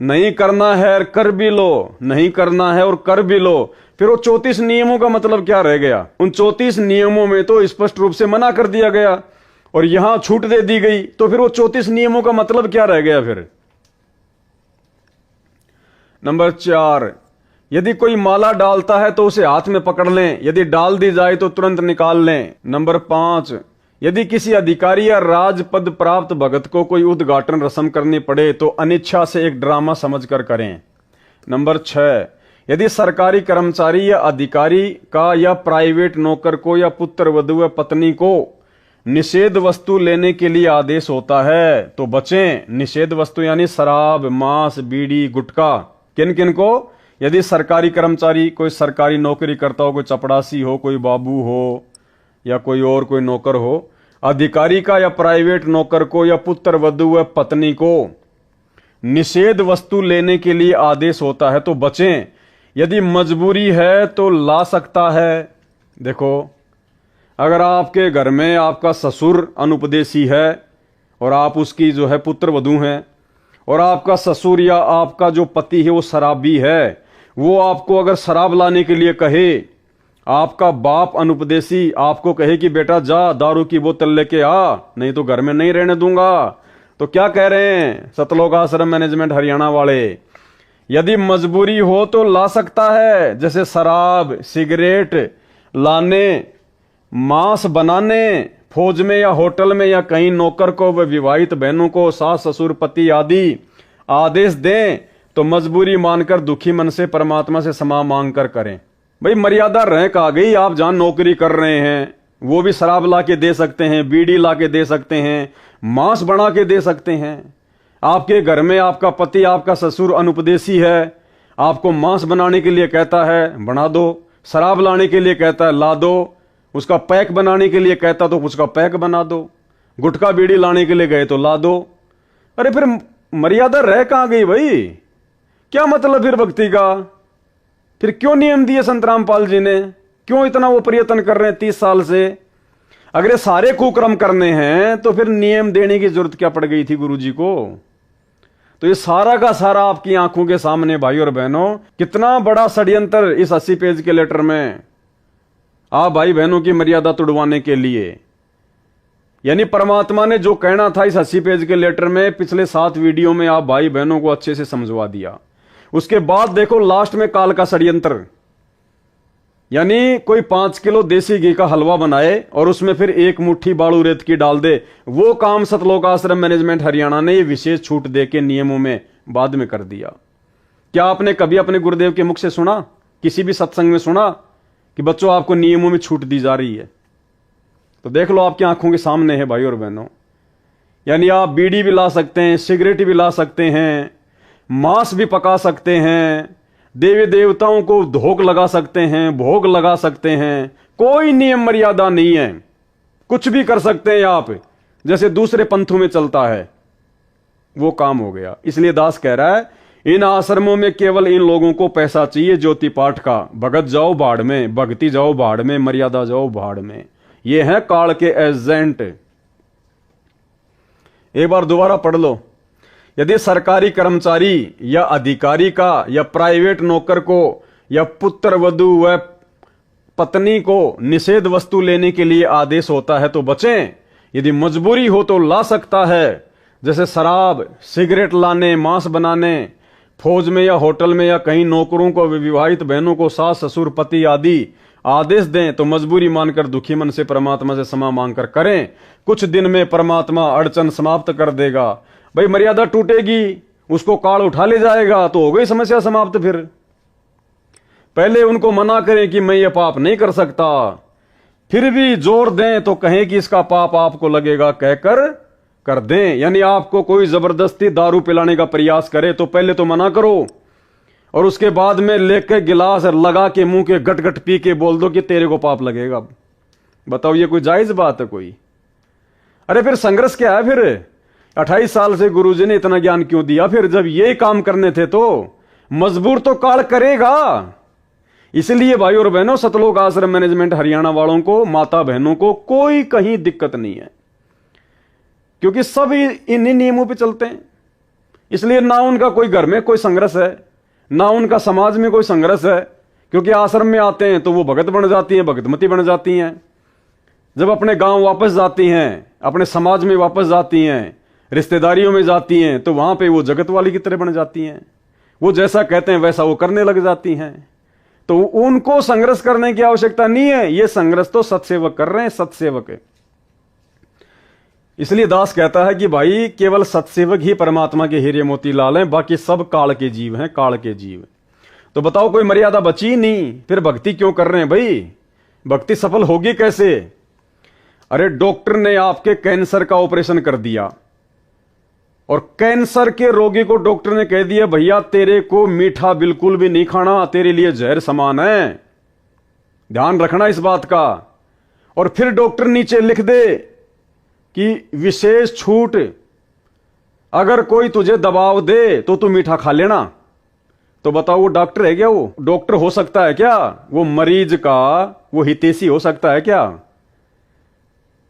नहीं करना है और कर भी लो, नहीं करना है और कर भी लो, फिर वो 34 नियमों का मतलब क्या रह गया? उन 34 नियमों में तो स्पष्ट रूप से मना कर दिया गया और यहां छूट दे दी गई, तो फिर वो 34 नियमों का मतलब क्या रह गया फिर? नंबर 4, यदि कोई माला डालता है तो उसे हाथ में पकड़ लें, यदि डाल दी जाए तो तुरंत निकाल लें। नंबर 5, यदि किसी अधिकारी या राजपद प्राप्त भगत को कोई उद्घाटन रस्म करनी पड़े तो अनिच्छा से एक ड्रामा समझकर करें। नंबर 6, यदि सरकारी कर्मचारी या अधिकारी का या प्राइवेट नौकर को या पुत्र वधु व पत्नी को निषेध वस्तु लेने के लिए आदेश होता है तो बचें। निषेध वस्तु यानी शराब, मांस, बीड़ी, गुटखा। किन किन को? यदि सरकारी कर्मचारी, कोई सरकारी नौकरी करता हो, कोई चपड़ासी हो, कोई बाबू हो या कोई और कोई नौकर हो, अधिकारी का या प्राइवेट नौकर को या पुत्र वधु व पत्नी को निषेध वस्तु लेने के लिए आदेश होता है तो बचें। यदि मजबूरी है तो ला सकता है। देखो, अगर आपके घर में आपका ससुर अनुपदेशी है और आप उसकी जो है पुत्र वधू हैं, और आपका ससुर या आपका जो पति है वो शराबी है, वो आपको अगर शराब लाने के लिए कहे, आपका बाप अनुपदेशी आपको कहे कि बेटा जा दारू की बोतल लेके आ, नहीं तो घर में नहीं रहने दूंगा, तो क्या कह रहे हैं सतलोक आश्रम मैनेजमेंट हरियाणा वाले? यदि मजबूरी हो तो ला सकता है, जैसे शराब, सिगरेट लाने, मांस बनाने, फौज में या होटल में या कहीं नौकर को व विवाहित बहनों को सास ससुर पति आदि आदेश दें तो मजबूरी मानकर दुखी मन से परमात्मा से क्षमा मांग कर करें। भाई मर्यादा रैंक आ गई। आप जहां नौकरी कर रहे हैं वो भी शराब ला के दे सकते हैं, बीड़ी ला के दे सकते हैं, मांस बना के दे सकते हैं। आपके घर में आपका पति, आपका ससुर अनुपदेशी है, आपको मांस बनाने के लिए कहता है बना दो, शराब लाने के लिए कहता है ला दो, उसका पैक बनाने के लिए कहता तो उसका पैक बना दो, गुटखा बीड़ी लाने के लिए गए तो ला दो। अरे फिर मर्यादा रह कहां गई भाई? क्या मतलब फिर भक्ति का? फिर क्यों नियम दिए संत रामपाल जी ने? क्यों इतना वो प्रयत्न कर रहे हैं 30 साल से? अगर ये सारे कुक्रम करने हैं तो फिर नियम देने की जरूरत क्या पड़ गई थी गुरुजी को? तो ये सारा का सारा आपकी आंखों के सामने भाई और बहनों, कितना बड़ा षड्यंत्र इस 80 पेज के लेटर में। आप भाई बहनों की मर्यादा तुड़वाने के लिए यानी परमात्मा ने जो कहना था इस 80 पेज के लेटर में पिछले 7 वीडियो में आप भाई बहनों को अच्छे से समझवा दिया। उसके बाद देखो लास्ट में काल का षड्यंत्र, यानी कोई 5 किलो देसी घी का हलवा बनाए और उसमें फिर 1 मुट्ठी बालू रेत की डाल दे। वो काम सतलोक आश्रम मैनेजमेंट हरियाणा ने ये विशेष छूट दे के नियमों में बाद में कर दिया। क्या आपने कभी अपने गुरुदेव के मुख से सुना, किसी भी सत्संग में सुना कि बच्चों आपको नियमों में छूट दी जा रही है? तो देख लो आपकी आंखों के सामने है भाई और बहनों। यानी आप बीड़ी भी ला सकते हैं, सिगरेट भी ला सकते हैं, मांस भी पका सकते हैं, देवी देवताओं को धोख लगा सकते हैं, भोग लगा सकते हैं, कोई नियम मर्यादा नहीं है, कुछ भी कर सकते हैं आप, जैसे दूसरे पंथों में चलता है वो काम हो गया। इसलिए दास कह रहा है इन आश्रमों में केवल इन लोगों को पैसा चाहिए ज्योति पाठ का, भगत जाओ भाड़ में, भक्ति जाओ भाड़ में, मर्यादा जाओ भाड़ में। ये हैं काल के एजेंट। एक बार दोबारा पढ़ लो। यदि सरकारी कर्मचारी या अधिकारी का या प्राइवेट नौकर को या पुत्र वधू व पत्नी को निषेध वस्तु लेने के लिए आदेश होता है तो बचें। यदि मजबूरी हो तो ला सकता है, जैसे शराब, सिगरेट लाने, मांस बनाने, फौज में या होटल में या कहीं नौकरों को, विवाहित बहनों को सास ससुर पति आदि आदेश दें तो मजबूरी मानकर दुखी मन से परमात्मा से क्षमा मांगकर करें। कुछ दिन में परमात्मा अड़चन समाप्त कर देगा। भाई मर्यादा टूटेगी, उसको काल उठा ले जाएगा तो हो गई समस्या समाप्त। फिर पहले उनको मना करें कि मैं ये पाप नहीं कर सकता, फिर भी जोर दें तो कहें कि इसका पाप आपको लगेगा, कहकर कर दें। यानी आपको कोई जबरदस्ती दारू पिलाने का प्रयास करे तो पहले तो मना करो और उसके बाद में लेके गिलास लगा के मुंह के गट गट पी के बोल दो कि तेरे को पाप लगेगा। बताओ ये कोई जायज बात है कोई? अरे फिर संघर्ष क्या है? फिर 28 साल से गुरुजी ने इतना ज्ञान क्यों दिया? फिर जब ये काम करने थे तो मजबूर तो काल करेगा। इसलिए भाई और बहनों, सतलोक आश्रम मैनेजमेंट हरियाणा वालों को, माता बहनों को कोई कहीं दिक्कत नहीं है, क्योंकि सब इन्हीं नियमों पे चलते हैं। इसलिए ना उनका कोई घर में कोई संघर्ष है, ना उनका समाज में कोई संघर्ष है, क्योंकि आश्रम में आते हैं तो वो भगत बन जाती हैं, भगतमती बन जाती हैं। जब अपने गांव वापस जाती हैं, अपने समाज में वापस जाती हैं, रिश्तेदारियों में जाती हैं, तो वहां पे वो जगत वाली की तरह बन जाती हैं। वो जैसा कहते हैं वैसा वो करने लग जाती हैं। तो उनको संघर्ष करने की आवश्यकता नहीं है। ये संघर्ष तो सत्सेवक कर रहे हैं, सत्सेवक है। इसलिए दास कहता है कि भाई केवल सत्सेवक ही परमात्मा के हीरे मोती लाल हैं, बाकी सब काल के जीव हैं, काल के जीव। तो बताओ कोई मर्यादा बची नहीं, फिर भक्ति क्यों कर रहे हैं भाई? भक्ति सफल होगी कैसे? अरे डॉक्टर ने आपके कैंसर का ऑपरेशन कर दिया और कैंसर के रोगी को डॉक्टर ने कह दिया भैया तेरे को मीठा बिल्कुल भी नहीं खाना, तेरे लिए जहर समान है, ध्यान रखना इस बात का। और फिर डॉक्टर नीचे लिख दे कि विशेष छूट, अगर कोई तुझे दबाव दे तो तू मीठा खा लेना। तो बताओ वो डॉक्टर है क्या? वो डॉक्टर हो सकता है क्या? वो मरीज का वो हितैषी हो सकता है क्या?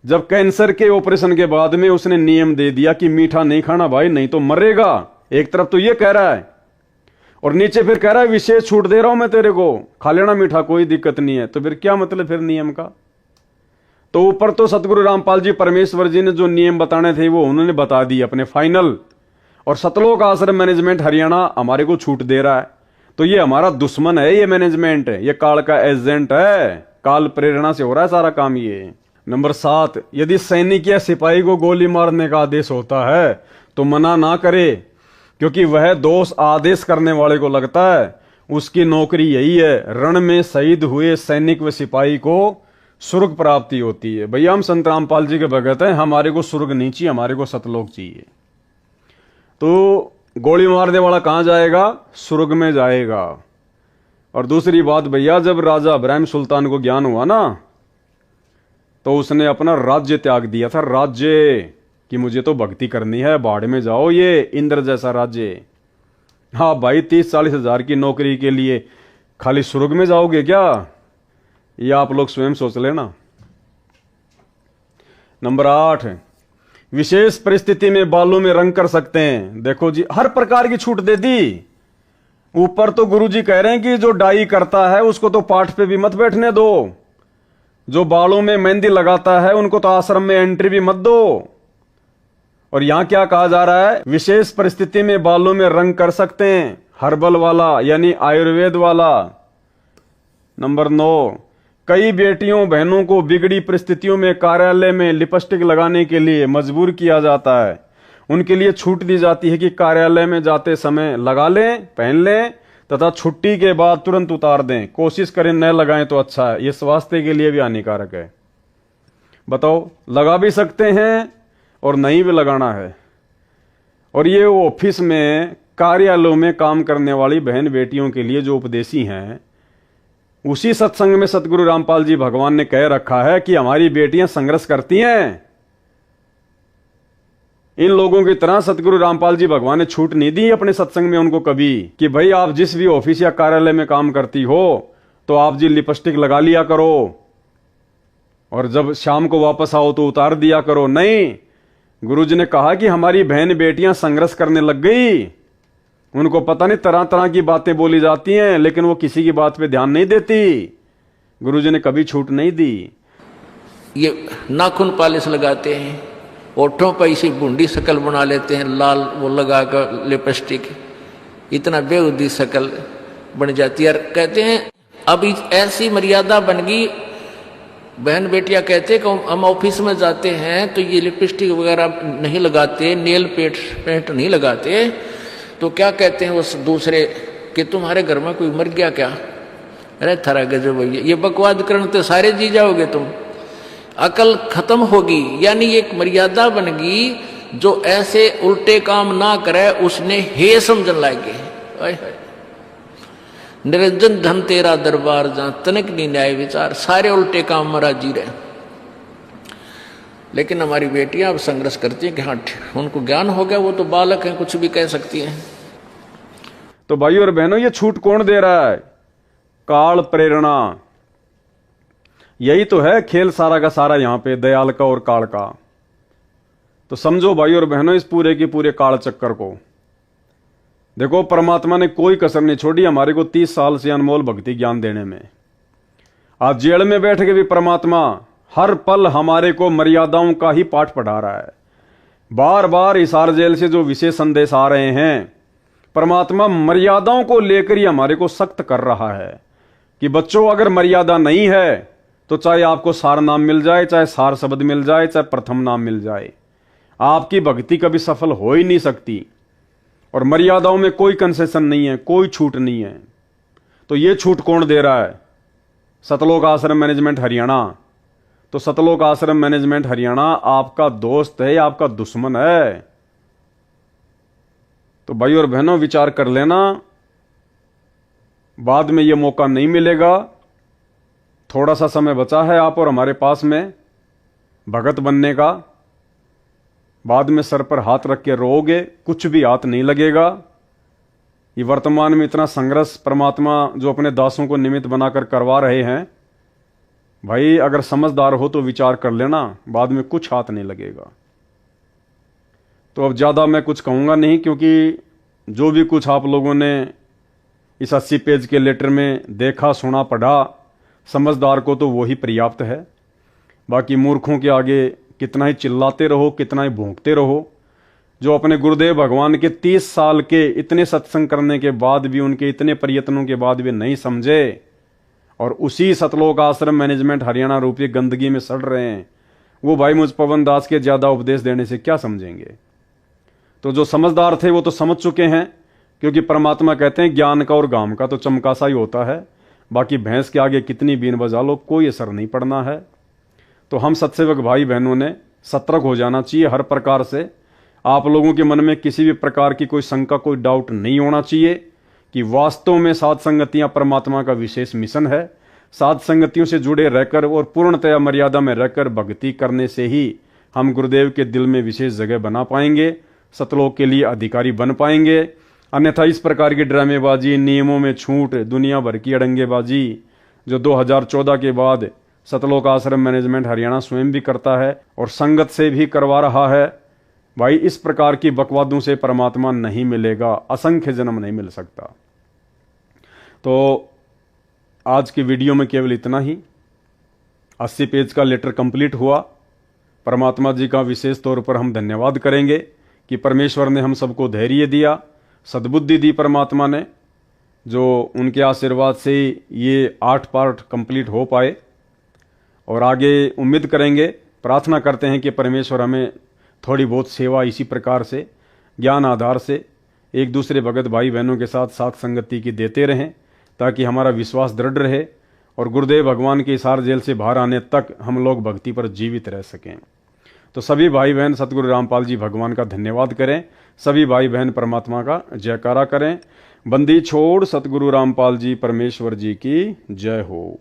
जब कैंसर के ऑपरेशन के बाद में उसने नियम दे दिया कि मीठा नहीं खाना भाई, नहीं तो मरेगा। एक तरफ तो ये कह रहा है और नीचे फिर कह रहा है विशेष छूट दे रहा हूं मैं तेरे को, खा लेना मीठा, कोई दिक्कत नहीं है। तो फिर क्या मतलब फिर नियम का? तो ऊपर तो सतगुरु रामपाल जी परमेश्वर जी ने जो नियम बताने थे वो उन्होंने बता दिए अपने फाइनल, और सतलोक आश्रम मैनेजमेंट हरियाणा हमारे को छूट दे रहा है। तो ये हमारा दुश्मन है, ये मैनेजमेंट है, ये काल का एजेंट है, काल प्रेरणा से हो रहा है सारा काम ये। नंबर 7, यदि सैनिक या सिपाही को गोली मारने का आदेश होता है तो मना ना करे, क्योंकि वह दोष आदेश करने वाले को लगता है। उसकी नौकरी यही है, रण में शहीद हुए सैनिक व सिपाही को स्वर्ग प्राप्ति होती है। भैया हम संत रामपाल जी के भगत हैं, हमारे को स्वर्ग नहीं चाहिए, हमारे को सतलोक चाहिए। तो गोली मारने वाला कहां जाएगा? स्वर्ग में जाएगा। और दूसरी बात भैया, जब राजा इब्राहिम सुल्तान को ज्ञान हुआ ना तो उसने अपना राज्य त्याग दिया था, राज्य कि मुझे तो भक्ति करनी है, बाढ़ में जाओ, ये इंद्र जैसा राज्य। हाँ भाई 30-40 हजार की नौकरी के लिए खाली स्वर्ग में जाओगे क्या? ये आप लोग स्वयं सोच लेना। नंबर 8, विशेष परिस्थिति में बालों में रंग कर सकते हैं। देखो जी, हर प्रकार की छूट दे दी। ऊपर तो गुरुजी कह रहे हैं कि जो डाई करता है उसको तो पाठ पे भी मत बैठने दो, जो बालों में मेहंदी लगाता है उनको तो आश्रम में एंट्री भी मत दो। और यहां क्या कहा जा रहा है, विशेष परिस्थिति में बालों में रंग कर सकते हैं, हर्बल वाला यानी आयुर्वेद वाला। नंबर 9, कई बेटियों बहनों को बिगड़ी परिस्थितियों में कार्यालय में लिपस्टिक लगाने के लिए मजबूर किया जाता है। उनके लिए छूट दी जाती है कि कार्यालय में जाते समय लगा लें, पहन लें तथा छुट्टी के बाद तुरंत उतार दें। कोशिश करें न लगाएं तो अच्छा है, यह स्वास्थ्य के लिए भी हानिकारक है। बताओ, लगा भी सकते हैं और नहीं भी लगाना है। और ये ऑफिस में कार्यालयों में काम करने वाली बहन बेटियों के लिए जो उपदेशी हैं, उसी सत्संग में सतगुरु रामपाल जी भगवान ने कह रखा है कि हमारी बेटियां संघर्ष करती हैं। इन लोगों की तरह सतगुरु रामपाल जी भगवान ने छूट नहीं दी अपने सत्संग में उनको कभी कि भाई आप जिस भी ऑफिस या कार्यालय में काम करती हो तो आप जी लिपस्टिक लगा लिया करो और जब शाम को वापस आओ तो उतार दिया करो। नहीं, गुरुजी ने कहा कि हमारी बहन बेटियां संघर्ष करने लग गई। उनको पता नहीं तरह तरह की बातें बोली जाती हैं, लेकिन वो किसी की बात पे ध्यान नहीं देती। गुरुजी ने कभी छूट नहीं दी। ये नाखून पॉलिश लगाते हैं, ओठों पर इसी बूंदी शक्ल बना लेते हैं, लाल वो लगा कर लिपस्टिक, इतना बेहुदी शक्ल बन जाती है। कहते हैं अब ऐसी मर्यादा बन गई, बहन बेटियां कहते हैं कि हम ऑफिस में जाते हैं तो ये लिपस्टिक वगैरह नहीं लगाते, नेल पेंट नहीं लगाते, तो क्या कहते हैं उस दूसरे कि तुम्हारे घर में कोई मर गया क्या? अरे थारा गजब भैया, ये बकवाद करने तो सारे जी जाओगे तुम, अकल खत्म होगी। यानी एक मर्यादा बन गई, जो ऐसे उल्टे काम ना करे उसने हे समझन लागे। निरंजन धन तेरा दरबार जहां तनिक नहीं न्याय विचार, सारे उल्टे काम में राजी रहे। लेकिन हमारी बेटियां अब संघर्ष करती हैं कि हाँ उनको ज्ञान हो गया, वो तो बालक हैं, कुछ भी कह सकती हैं। तो भाई और बहनों, ये छूट कौन दे रहा है? काल प्रेरणा। यही तो है खेल सारा का सारा यहां पे, दयाल का और काल का। तो समझो भाई और बहनों इस पूरे के पूरे काल चक्कर को। देखो, परमात्मा ने कोई कसर नहीं छोड़ी हमारे को 30 साल से अनमोल भक्ति ज्ञान देने में। आज जेल में बैठ के भी परमात्मा हर पल हमारे को मर्यादाओं का ही पाठ पढ़ा रहा है। बार बार हिसार जेल से जो विशेष संदेश आ रहे हैं, परमात्मा मर्यादाओं को लेकर ही हमारे को सख्त कर रहा है कि बच्चों, अगर मर्यादा नहीं है तो चाहे आपको सार नाम मिल जाए, चाहे सार शब्द मिल जाए, चाहे प्रथम नाम मिल जाए, आपकी भक्ति कभी सफल हो ही नहीं सकती। और मर्यादाओं में कोई कंसेशन नहीं है, कोई छूट नहीं है। तो ये छूट कौन दे रहा है? सतलोक आश्रम मैनेजमेंट हरियाणा। तो सतलोक आश्रम मैनेजमेंट हरियाणा आपका दोस्त है या आपका दुश्मन है? तो भाई और बहनों विचार कर लेना, बाद में यह मौका नहीं मिलेगा। थोड़ा सा समय बचा है आप और हमारे पास में भगत बनने का। बाद में सर पर हाथ रख के रोओगे, कुछ भी हाथ नहीं लगेगा। ये वर्तमान में इतना संघर्ष परमात्मा जो अपने दासों को निमित्त बनाकर करवा रहे हैं, भाई अगर समझदार हो तो विचार कर लेना, बाद में कुछ हाथ नहीं लगेगा। तो अब ज्यादा मैं कुछ कहूंगा नहीं, क्योंकि जो भी कुछ आप लोगों ने इस 80 पेज के लेटर में देखा, सुना, पढ़ा, समझदार को तो वही पर्याप्त है। बाकी मूर्खों के आगे कितना ही चिल्लाते रहो, कितना ही भौंकते रहो। जो अपने गुरुदेव भगवान के 30 साल के इतने सत्संग करने के बाद भी, उनके इतने प्रयत्नों के बाद भी नहीं समझे और उसी सतलोक आश्रम मैनेजमेंट हरियाणा रूपी गंदगी में सड़ रहे हैं, वो भाई मुझ पवन दास के ज्यादा उपदेश देने से क्या समझेंगे? तो जो समझदार थे वो तो समझ चुके हैं, क्योंकि परमात्मा कहते हैं ज्ञान का और गाम का तो चमका सा ही होता है, बाकी भैंस के आगे कितनी बीन बजा लो कोई असर नहीं पड़ना है। तो हम सत्सेवक भाई बहनों ने सतर्क हो जाना चाहिए हर प्रकार से। आप लोगों के मन में किसी भी प्रकार की कोई शंका, कोई डाउट नहीं होना चाहिए कि वास्तव में साध संगतियां परमात्मा का विशेष मिशन है। साध संगतियों से जुड़े रहकर और पूर्णतया मर्यादा में रहकर भक्ति करने से ही हम गुरुदेव के दिल में विशेष जगह बना पाएंगे, सतलोक के लिए अधिकारी बन पाएंगे। अन्यथा इस प्रकार की ड्रामेबाजी, नियमों में छूट, दुनिया भर की अड़ंगेबाजी जो 2014 के बाद सतलोक आश्रम मैनेजमेंट हरियाणा स्वयं भी करता है और संगत से भी करवा रहा है, भाई इस प्रकार की बकवादों से परमात्मा नहीं मिलेगा, असंख्य जन्म नहीं मिल सकता। तो आज की वीडियो में केवल इतना ही। 80 पेज का लेटर कंप्लीट हुआ। परमात्मा जी का विशेष तौर पर हम धन्यवाद करेंगे कि परमेश्वर ने हम सबको धैर्य दिया, सद्बुद्धि दी परमात्मा ने, जो उनके आशीर्वाद से ये 8 पार्ट कंप्लीट हो पाए। और आगे उम्मीद करेंगे, प्रार्थना करते हैं कि परमेश्वर हमें थोड़ी बहुत सेवा इसी प्रकार से ज्ञान आधार से एक दूसरे भगत भाई बहनों के साथ साथ संगति की देते रहें, ताकि हमारा विश्वास दृढ़ रहे और गुरुदेव भगवान के हिसार जेल से बाहर आने तक हम लोग भक्ति पर जीवित रह सकें। तो सभी भाई बहन सतगुरु रामपाल जी भगवान का धन्यवाद करें, सभी भाई बहन परमात्मा का जयकारा करें। बंदी छोड़ सतगुरु रामपाल जी परमेश्वर जी की जय हो।